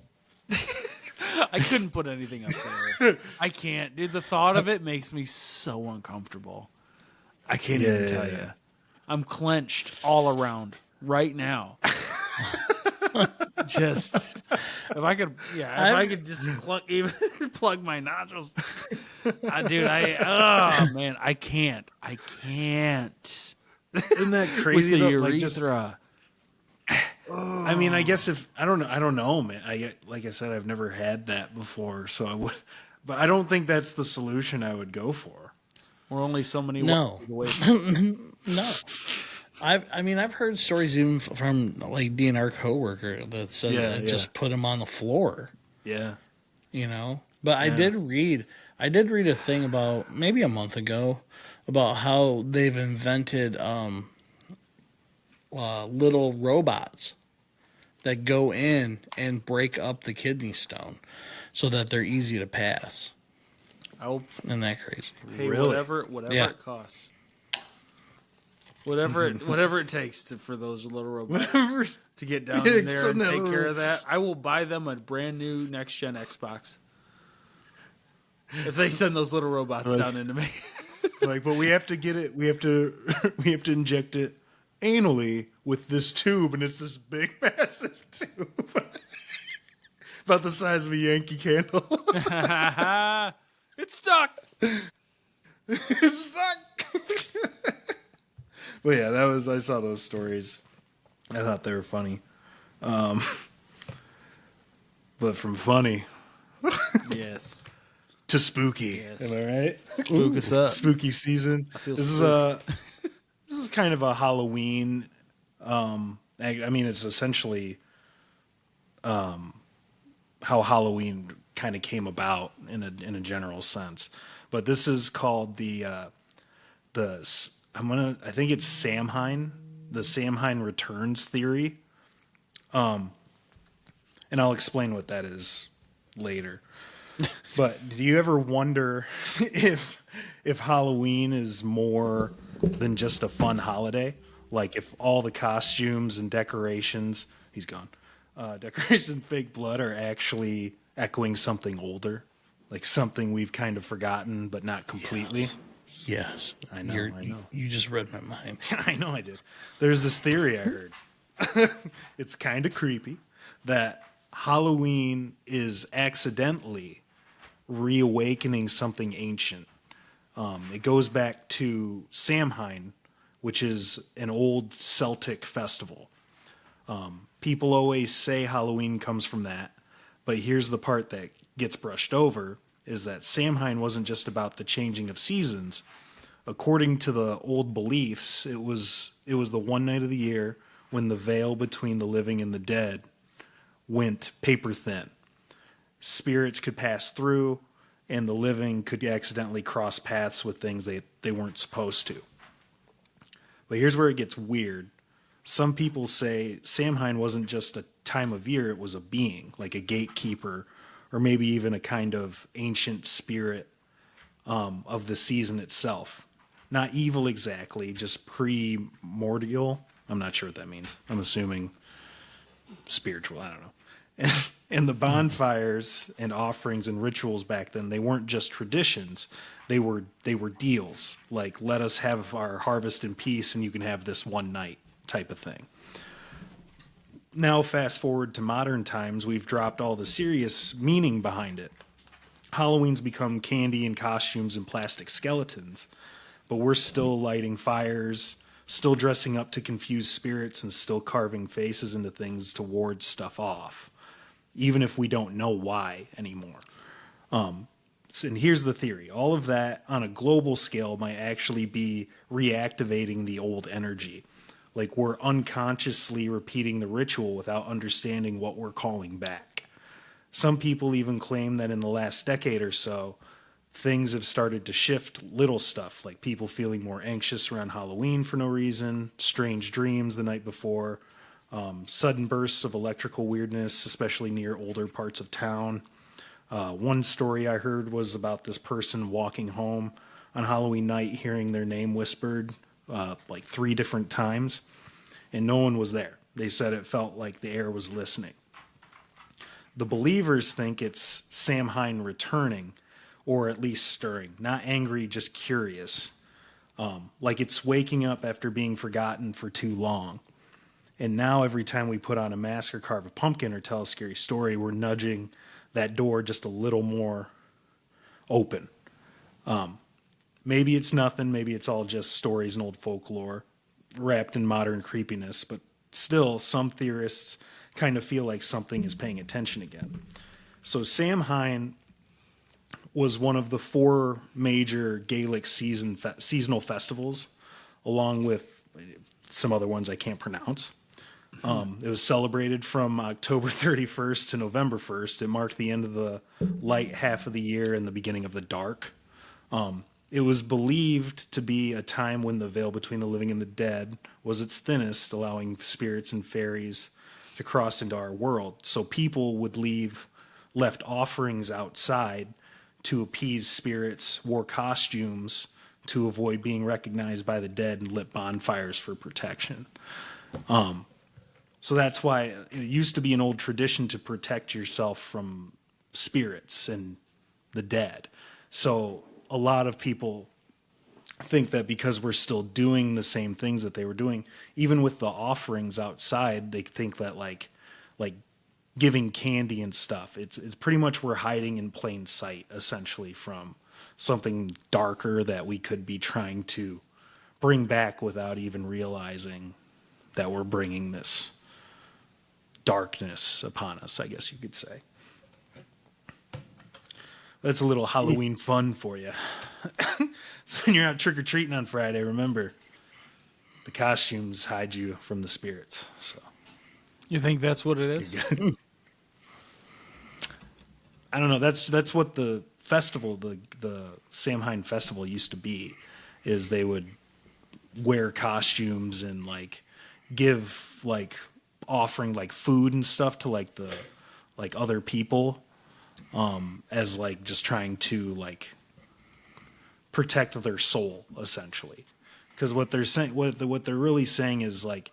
I couldn't put anything up there. I can't, dude. The thought of it makes me so uncomfortable. I can't even tell you. I'm clenched all around right now. Just if I could just plug my nostrils, dude. I can't. Isn't that crazy? With the though? urethra. I mean, I guess if I don't know, man. Like I said, I've never had that before, so I would, but I don't think that's the solution I would go for. We're only so many No. watches away from No. I've heard stories even from like DNR coworker that said Yeah, that it yeah. just put him on the floor, Yeah, But I Yeah. did read a thing about maybe a month ago about how they've invented little robots that go in and break up the kidney stone so that they're easy to pass. I'll Isn't that crazy? pay Really? whatever Yeah. it costs. Whatever it takes for those little robots to get down in there and take care of that. I will buy them a brand new next gen Xbox. If they send those little robots down into me. like, but we have to get it. We have to inject it anally with this tube, and it's this big, massive tube, about the size of a Yankee candle. It's stuck. It's stuck. But yeah, I saw those stories. I thought they were funny. But from funny Yes. to spooky. Yes. Am I right? Spook us up. Spooky season. feel This is kind of a Halloween. I mean, it's essentially how Halloween kind of came about in a general sense. But this is called I think it's Samhain, the Samhain returns theory. And I'll explain what that is later. But do you ever wonder if Halloween is more than just a fun holiday? Like if all the costumes and decorations, he's gone, decorations and fake blood are actually echoing something older, like something we've kind of forgotten, but not completely. Yes. I know, I know. You just read my mind. I know I did. There's this theory I heard. It's kind of creepy that Halloween is accidentally reawakening something ancient. It goes back to Samhain, which is an old Celtic festival. People always say Halloween comes from that, but here's the part that gets brushed over, is that Samhain wasn't just about the changing of seasons. According to the old beliefs, it was the one night of the year when the veil between the living and the dead went paper thin. Spirits could pass through, and the living could accidentally cross paths with things they weren't supposed to. But here's where it gets weird. Some people say Samhain wasn't just a time of year, it was a being, like a gatekeeper, or maybe even a kind of ancient spirit of the season itself. Not evil exactly, just primordial. I'm not sure what that means. I'm assuming spiritual, I don't know. And the bonfires and offerings and rituals back then, they weren't just traditions. They were deals, like let us have our harvest in peace and you can have this one night type of thing. Now fast forward to modern times, we've dropped all the serious meaning behind it. Halloween's become candy and costumes and plastic skeletons, but we're still lighting fires, still dressing up to confuse spirits, and still carving faces into things to ward stuff off, even if we don't know why anymore. And here's the theory. All of that on a global scale might actually be reactivating the old energy. Like we're unconsciously repeating the ritual without understanding what we're calling back. Some people even claim that in the last decade or so, things have started to shift, little stuff like people feeling more anxious around Halloween for no reason, strange dreams the night before, sudden bursts of electrical weirdness, especially near older parts of town. One story I heard was about this person walking home on Halloween night, hearing their name whispered like 3 different times, and no one was there. They said it felt like the air was listening. The believers think it's Samhain returning, or at least stirring, not angry, just curious. Like it's waking up after being forgotten for too long. And now every time we put on a mask or carve a pumpkin or tell a scary story, we're nudging that door just a little more open. Maybe it's nothing. Maybe it's all just stories and old folklore wrapped in modern creepiness. But still some theorists kind of feel like something is paying attention again. So Samhain was one of the 4 major Gaelic seasonal festivals, along with some other ones I can't pronounce. It was celebrated from October 31st to November 1st. It marked the end of the light half of the year and the beginning of the dark. It was believed to be a time when the veil between the living and the dead was its thinnest, allowing spirits and fairies to cross into our world. So people would left offerings outside to appease spirits, wore costumes to avoid being recognized by the dead, and lit bonfires for protection. So that's why it used to be an old tradition to protect yourself from spirits and the dead. So a lot of people think that because we're still doing the same things that they were doing, even with the offerings outside, they think that like giving candy and stuff, it's pretty much we're hiding in plain sight, essentially, from something darker that we could be trying to bring back without even realizing that we're bringing this darkness upon us, I guess you could say. That's a little Halloween fun for you. So when you're out trick-or-treating on Friday, remember, the costumes hide you from the spirits. So You think that's what it is? I don't know. That's what the festival, the Samhain festival used to be, is they would wear costumes and like give like offering like food and stuff to like the like other people, as like just trying to like protect their soul, essentially. Because what they're saying, what they're really saying is like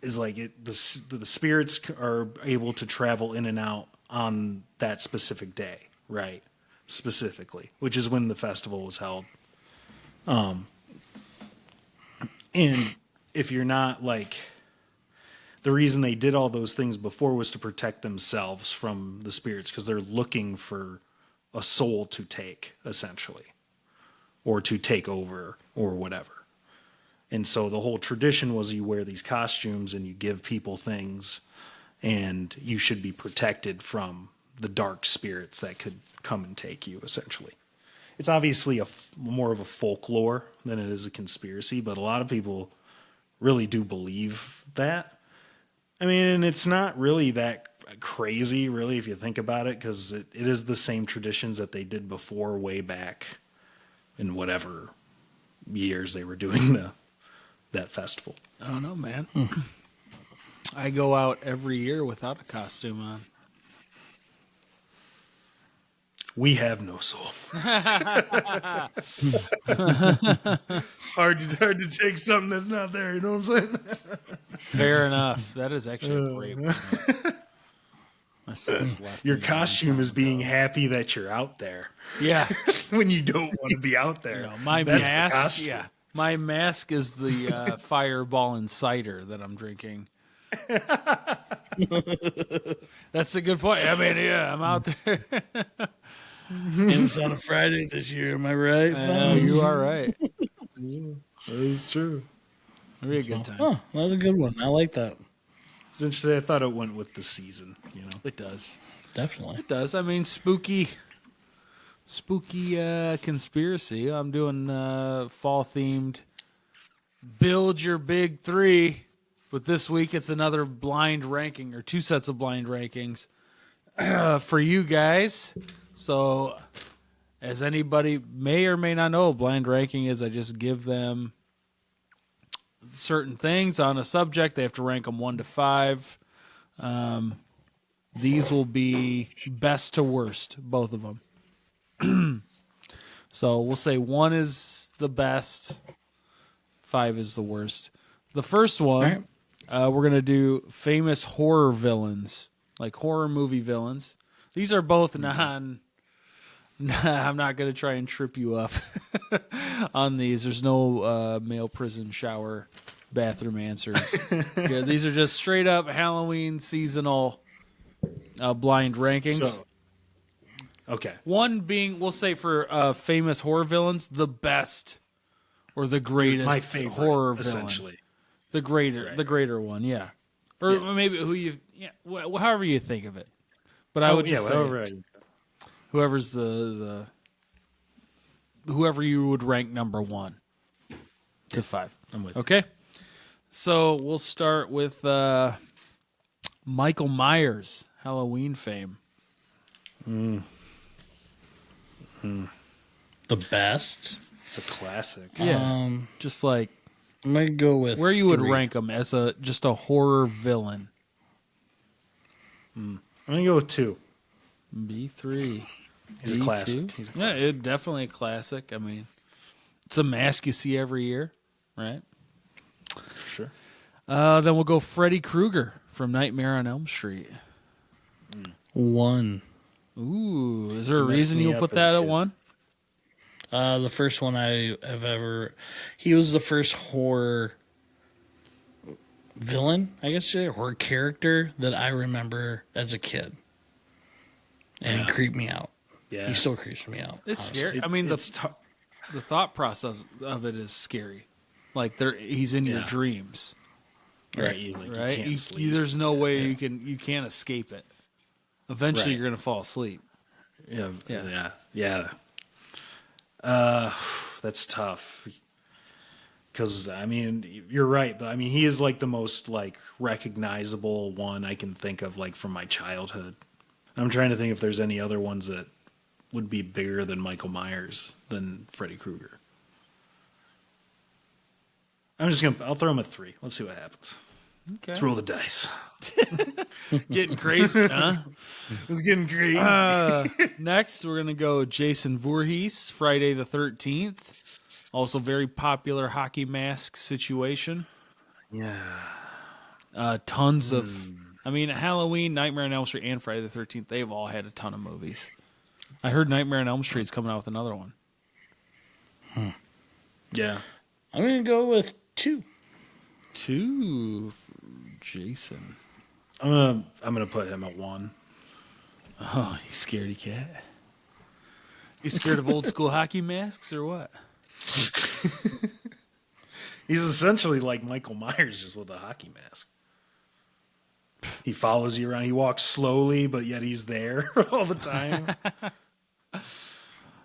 the spirits are able to travel in and out on that specific day, right? Specifically, which is when the festival was held. And if you're not like, the reason they did all those things before was to protect themselves from the spirits, because they're looking for a soul to take, essentially, or to take over or whatever. And so the whole tradition was you wear these costumes and you give people things, and you should be protected from the dark spirits that could come and take you, essentially. It's obviously more of a folklore than it is a conspiracy, but a lot of people really do believe that. I mean, it's not really that crazy, really, if you think about it, because it is the same traditions that they did before, way back in whatever years they were doing that festival. I don't know, man. I go out every year without a costume on. We have no soul. hard to take something that's not there. You know what I'm saying? Fair enough. That is actually a great one. My son's left. Your costume is being happy that you're out there. Yeah. When you don't want to be out there. My That's mask. the costume. Yeah. My mask is the fireball and cider that I'm drinking. That's a good point. I mean, yeah, I'm out there. And it's on a Friday this year. Am I right? You are right. That is true. It'll be a good time. Oh, that was a good one. I like that. It's interesting. I thought it went with the season, you know. It does. Definitely. It does. I mean, spooky conspiracy. I'm doing fall themed build your big three, but this week it's another blind ranking, or 2 sets of blind rankings for you guys. So as anybody may or may not know, blind ranking is I just give them certain things on a subject. They have to rank them 1 to 5. These will be best to worst, both of them. So we'll say 1 is the best, 5 is the worst. The first one, we're going to do famous horror villains, like horror movie villains. These are both I'm not going to try and trip you up on these. There's no male prison shower bathroom answers. Yeah, these are just straight up Halloween seasonal blind rankings. So, okay. One being, we'll say for famous horror villains, the best or the greatest My favorite, horror villain. essentially. The greater one, yeah. Or maybe who you, however you think of it. But I would just say whoever's whoever you would rank number 1 to 5. I'm with Okay? So we'll start with Michael Myers, Halloween fame. The best? It's a classic. Yeah. Just like I'm going to go with where you would 3. rank him as just a horror villain. I'm going to go with 2. B3. He's a classic. B2? He's a Yeah, classic. definitely a classic. I mean, it's a mask you see every year, right? For sure. Then we'll go Freddy Krueger from Nightmare on Elm Street. 1. Ooh, is there a Messed reason me you'll up put as a that at kid. 1? The first one I have ever... He was the first horror villain, I guess, horror character that I remember as a kid. And he creeped me out. Yeah. He still creeps me out. It's honestly. scary. I mean, it's the thought process of it is scary. Like he's in your Yeah. dreams, right. You right? can't sleep. There's no way you can't escape it. Eventually, Right. you're gonna fall asleep. Yeah. That's tough. Because, I mean, you're right. But, I mean, he is, like, the most, like, recognizable one I can think of, like, from my childhood. I'm trying to think if there's any other ones that would be bigger than Michael Myers than Freddy Krueger. I'll throw him at 3. Let's see what happens. Okay, Let's roll the dice. getting crazy, huh? It's getting crazy. Next, we're gonna go Jason Voorhees, Friday the 13th. Also, very popular hockey mask situation. Yeah. Tons of. I mean, Halloween, Nightmare on Elm Street, and Friday the 13th. They've all had a ton of movies. I heard Nightmare on Elm Street's coming out with another one. Yeah. I'm going to go with 2. 2, Jason. I'm gonna put him at 1. Oh, you scaredy cat. You scared of old school hockey masks or what? He's essentially like Michael Myers, just with a hockey mask. He follows you around. He walks slowly, but yet he's there all the time. And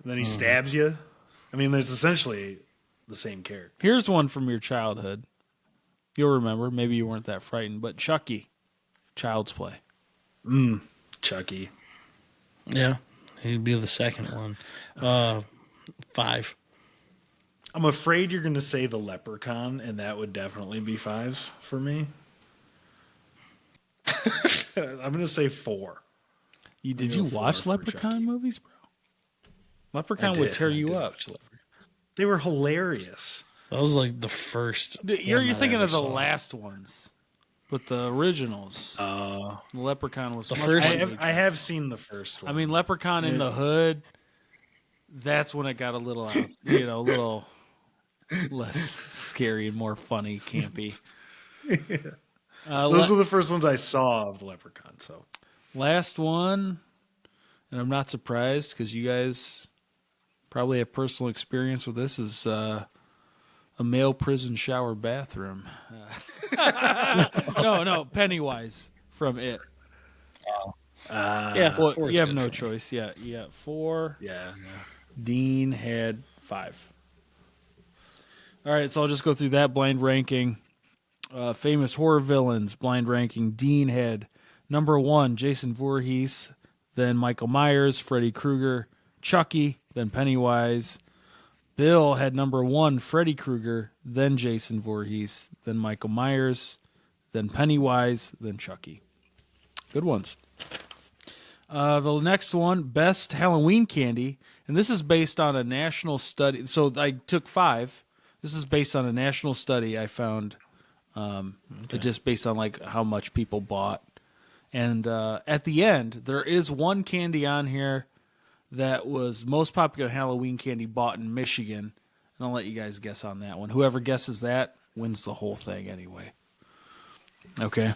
then he stabs you. I mean, there's essentially the same character. Here's one from your childhood. You'll remember. Maybe you weren't that frightened, but Chucky, Child's Play. Chucky. Yeah. He'd be the second one. 5. I'm afraid you're going to say the Leprechaun, and that would definitely be 5 for me. I'm going to say 4. Did go you 4 watch for Leprechaun Chucky. movies, bro? Leprechaun I would did. tear I you did up. watch Leprechaun. They were hilarious. That was like the first. You're one that I thinking ever of the saw. last ones, but the originals. The Leprechaun was The much first- more I have seen the first one. I mean, Leprechaun in the Hood. That's when it got a little out, a little less scary and more funny, campy. Those were the first ones I saw of the Leprechaun. So Last one, and I'm not surprised because you guys probably have personal experience with this, is a male prison shower bathroom. No, Pennywise from It. Yeah. Well, 4's you have good no for me. choice. Yeah, 4. yeah. Dean had 5. All right, so I'll just go through that blind ranking. Famous horror villains, blind ranking. Dean had number 1, Jason Voorhees, then Michael Myers, Freddy Krueger, Chucky, then Pennywise. Bill had number 1, Freddy Krueger, then Jason Voorhees, then Michael Myers, then Pennywise, then Chucky. Good ones. The next one, best Halloween candy, and this is based on a national study. So I took 5. This is based on a national study I found, just based on like how much people bought. And at the end, there is one candy on here that was most popular Halloween candy bought in Michigan, and I'll let you guys guess on that one. Whoever guesses that wins the whole thing anyway. Okay.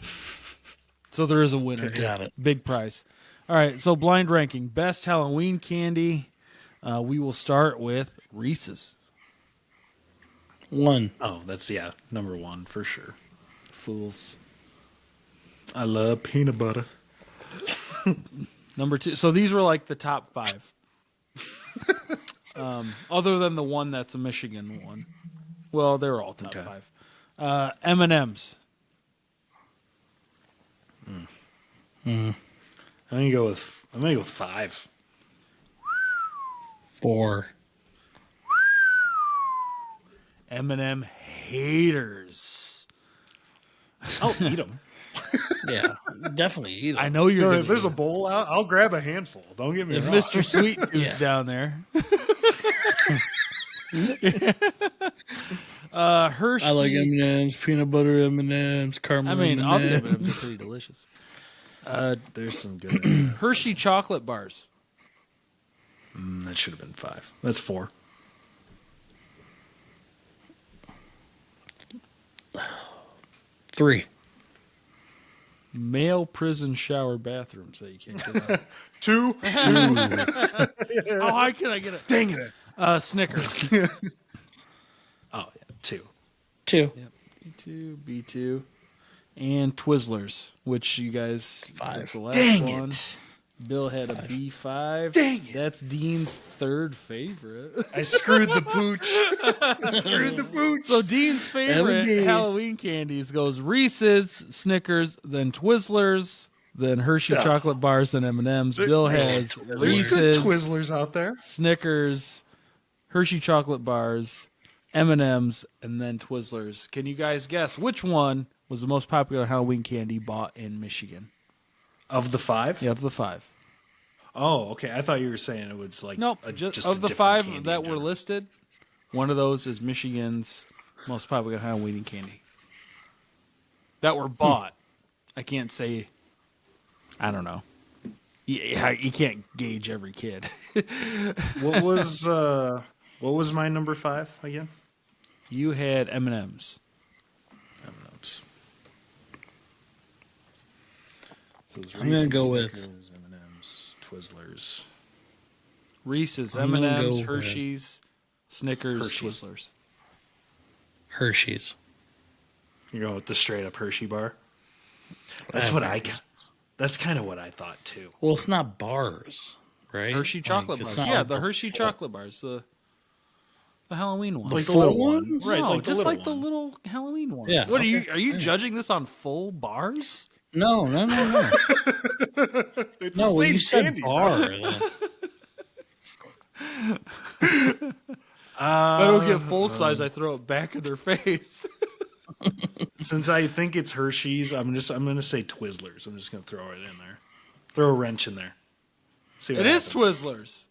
So there is a winner. Got it. Big prize. All right, so blind ranking. Best Halloween candy. We will start with Reese's. 1. Oh, that's number 1 for sure. Fools. I love peanut butter. Number 2. So these were like the top 5. Other than the one that's a Michigan one. Well, they're all top 5. M&M's. I'm gonna go with 5. 4. M&M haters. I'll eat them. Yeah, definitely eat 'em. I know you're. If there's a bowl out, I'll grab a handful. Don't get me if wrong. Mr. Sweet Tooth's Yeah. down there. Hershey. I like M&M's, peanut butter M&M's, caramel I mean, all the M&Ms. M&M's are pretty delicious. There's some good. Hershey chocolate bars. That should have been 5. That's 4. Three. Male prison shower bathrooms that you can't get out. 2. How high can I get it? Dang it. Snickers. Oh yeah, 2. 2. Yep. B2, and Twizzlers, which you guys 5. that's the last Dang one. it. Bill had a B5. Dang it. That's Dean's third favorite. I screwed the pooch. So Dean's favorite Every- Halloween candies goes Reese's, Snickers, then Twizzlers, then Hershey chocolate bars, then M&M's. Bill has There's Reese's, good Twizzlers out there. Snickers, Hershey chocolate bars, M&M's, and then Twizzlers. Can you guys guess which one was the most popular Halloween candy bought in Michigan? Of the 5? Yeah, of the 5. Oh, okay. I thought you were saying it was like Nope. just Of a the different 5 candy that in were general. listed, one of those is Michigan's most popular Halloween candy. That were bought. I can't say. I don't know. You can't gauge every kid. What was my number 5 again? You had M&M's. M&M's. So it was I'm gonna go with- Snickers, M&M's, Twizzlers. Reese's, I'm gonna M&M's, go with Hershey's, Snickers, Hershey's. Twizzlers. Hershey's. You're going with the straight up Hershey bar. That's what I got. That's kind of what I thought too. Well, it's not bars, right? Hershey Like, chocolate it's bars. not Yeah, like the Hershey full- chocolate bars. The Halloween ones. The the full little ones? Right, No, like the just little like the one. little Halloween ones. Yeah, What okay. are you judging this on full bars? No. It's No, the when same you said candy. bar. I don't get full size. I throw it back in their face. Since I think it's Hershey's, I'm gonna say Twizzlers. I'm just gonna throw it in there. Throw a wrench in there. See what It is happens. Twizzlers.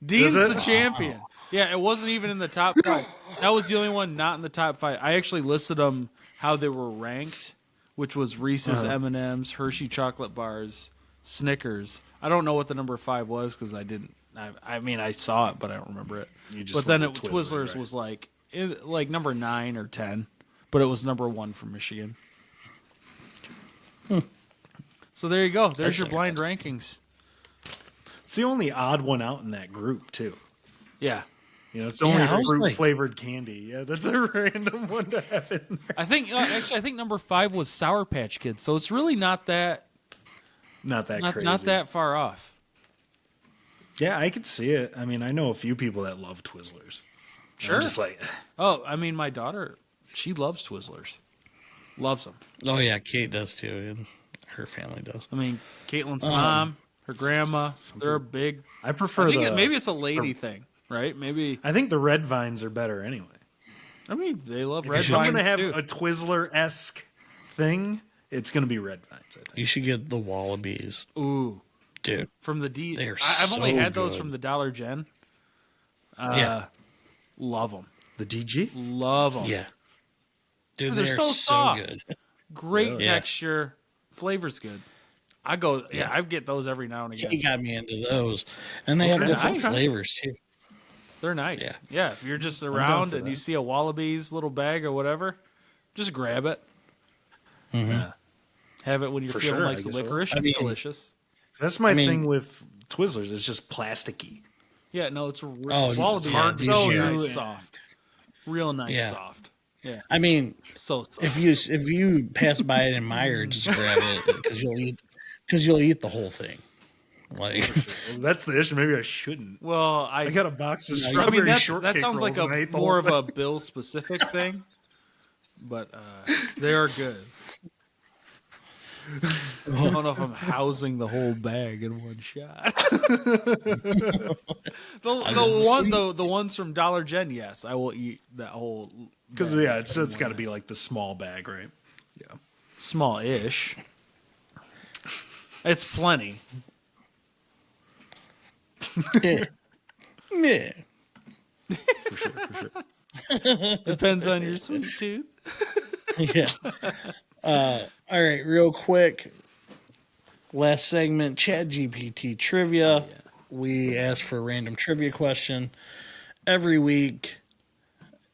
Dean's it? the champion. Yeah, it wasn't even in the top 5. That was the only one not in the top 5. I actually listed them how they were ranked, which was Reese's, M&M's, Hershey chocolate bars, Snickers. I don't know what the number 5 was because I didn't. I mean, I saw it, but I don't remember it. You just But then went with Twizzlers right? was like number 9 or 10, but it was number 1 for Michigan. So there you go. There's That's your blind rankings. It's the only odd one out in that group too. Yeah. You know, it's the only I was fruit like- flavored candy. Yeah, that's a random one to have in there. I think actually I think number 5 was Sour Patch Kids, so it's really not that Not that crazy. not that far off. Yeah, I could see it. I mean, I know a few people that love Twizzlers. Sure. I'm just like, Oh, I mean, my daughter, she loves Twizzlers, loves them. Oh yeah, Kate does too, and her family does. I mean, Caitlin's mom, her grandma, they're a big. I prefer I think the. maybe it's a lady thing, right? Maybe. I think the red vines are better anyway. I mean, they love red If I'm vines gonna have too. a Twizzler esque thing, it's gonna be red vines. I think. You should get the Wallabies, Ooh, dude. from the D. They are I've only so had those good. from the Dollar Gen. Yeah. Love them. The DG. Love them. Yeah, dude, They're they're so so soft. good. Great Yeah. texture. Flavor's good. I go. Yeah, I get those every now and again. He got me into those, and they have Okay. different Nice. flavors too. They're nice. Yeah. Yeah. If you're just down around for and that. you see a Wallabies little bag or whatever, just grab it. Yeah. Have it when you're For feeling sure, like I some guess so. licorice. I It's mean- delicious. That's my mean- thing with Twizzlers. It's just plasticky. Yeah, no, it's Oh, Wallabies yeah, are these so are- nice soft. Real nice, Yeah. soft. Yeah, I mean, so soft. if you pass by it in Meijer, just grab it because you'll eat the whole thing. Like, Well, that's the issue. Maybe I shouldn't. Well, I got a box of I strawberry mean, shortcake that sounds like rolls, and I a ate the more whole of a Bill specific thing, but they are good. I don't know if I'm housing the whole bag in one shot. The ones from Dollar Gen, yes, I will eat that whole. Because bag it's got to be like the small bag, right? Yeah. small-ish. It's plenty. yeah. Yeah. For sure. Depends on your sweet tooth. Yeah. All right, real quick. Last segment, ChatGPT Trivia. Oh, yeah. We ask for a random trivia question every week.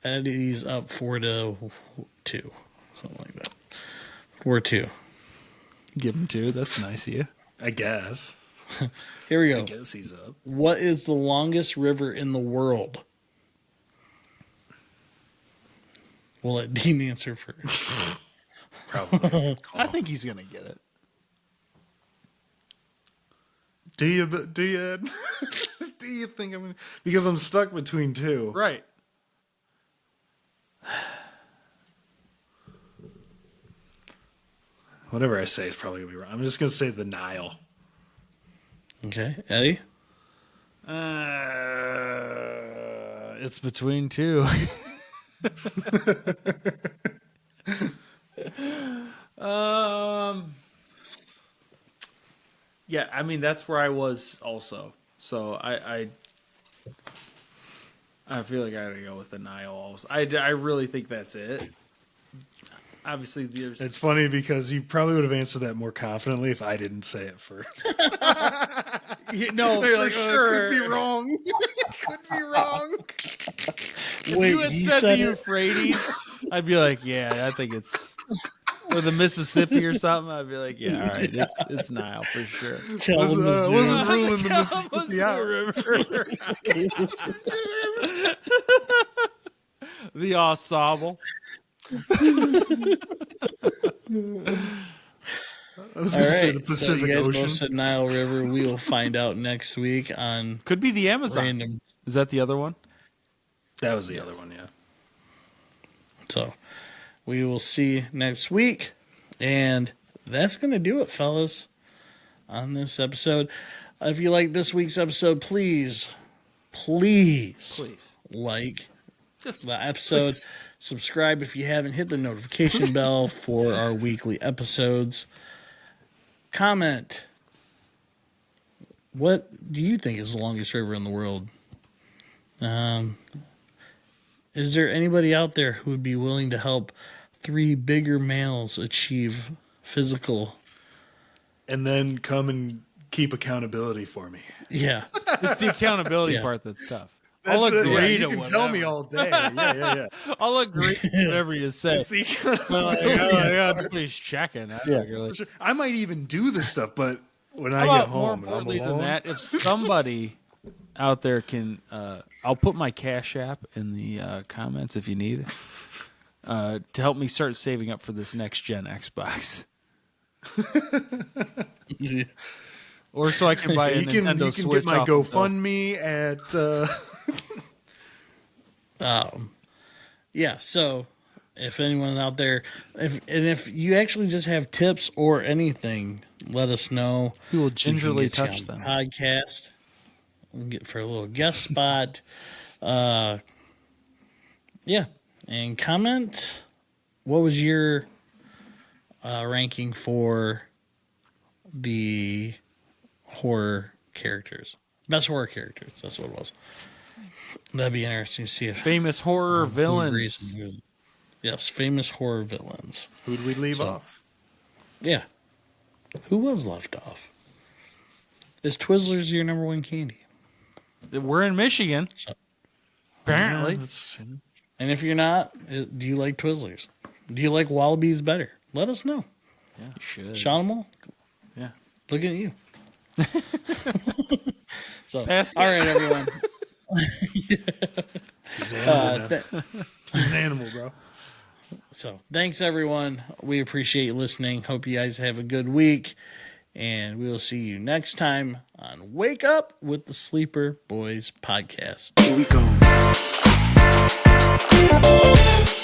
Eddie's up 4-2. Something like that. 4-2. Give him two. That's nice of you. I guess. Here we I go. guess he's up. What is the longest river in the world? We'll let Dean answer first. Probably. I think he's gonna get it. Do you? Do you think I'm? Because I'm stuck between two. Right. Whatever I say is probably gonna be wrong. I'm just gonna say the Nile. Okay, Eddie? It's between two. Yeah, I mean that's where I was also. So I feel like I gotta go with the Nile. Also, I really think that's it. Obviously, there's. It's funny because you probably would have answered that more confidently if I didn't say it first. No, You're for like, sure. It could be wrong. It could be wrong. If you had said the Euphrates, I'd be like, yeah, I think it's. Or the Mississippi or something, I'd be like, yeah, all right, it's Nile for sure. Wasn't ruling the Mississippi out. The ensemble. I was All going to say right, the Pacific so you guys Ocean. both said Nile River. We will find out next week on Could be the Amazon. random. Is that the other one? That was the other one, yeah. So we will see next week. And that's going to do it, fellas, on this episode. If you like this week's episode, please like Just the episode. Please. Subscribe if you haven't. Hit the notification bell for our weekly episodes. Comment. What do you think is the longest river in the world? Is there anybody out there who would be willing to help 3 bigger males achieve physical? And then come and keep acconnability for me. Yeah. it's the accountability part that's tough. I'll agree you to can whatever. tell me all day. Yeah. I'll agree to whatever you say. It's the Nobody's checking. For sure. I might even do this stuff, but when I How get about more home and I'm importantly alone, than that, if somebody out there can, I'll put my Cash App in the comments if you need it, to help me start saving up for this next gen Xbox. Or so I can buy a Nintendo you can Switch. get my off of GoFundMe at. Yeah. So if anyone out there, if you actually just have tips or anything, let us know. We will gingerly We can get touch you on them. the podcast. We'll get for a little guest spot. Yeah. And comment. What was your ranking for the horror characters? Best horror characters. That's what it was. That'd be interesting to see if Famous horror who villains. agrees. Yes, famous horror villains. Who'd we leave off? Yeah. Who was left off? Is Twizzlers your number one candy? We're in Michigan. So, Apparently. and if you're not, do you like Twizzlers? Do you like Wallabies better? Let us know. Yeah, you should. Sean Yeah. looking at you. So, Pass all right, everyone. He's an animal, bro. So thanks, everyone. We appreciate you listening. Hope you guys have a good week. And we will see you next time on Wake Up with the Sleeper Boys podcast. Here we go.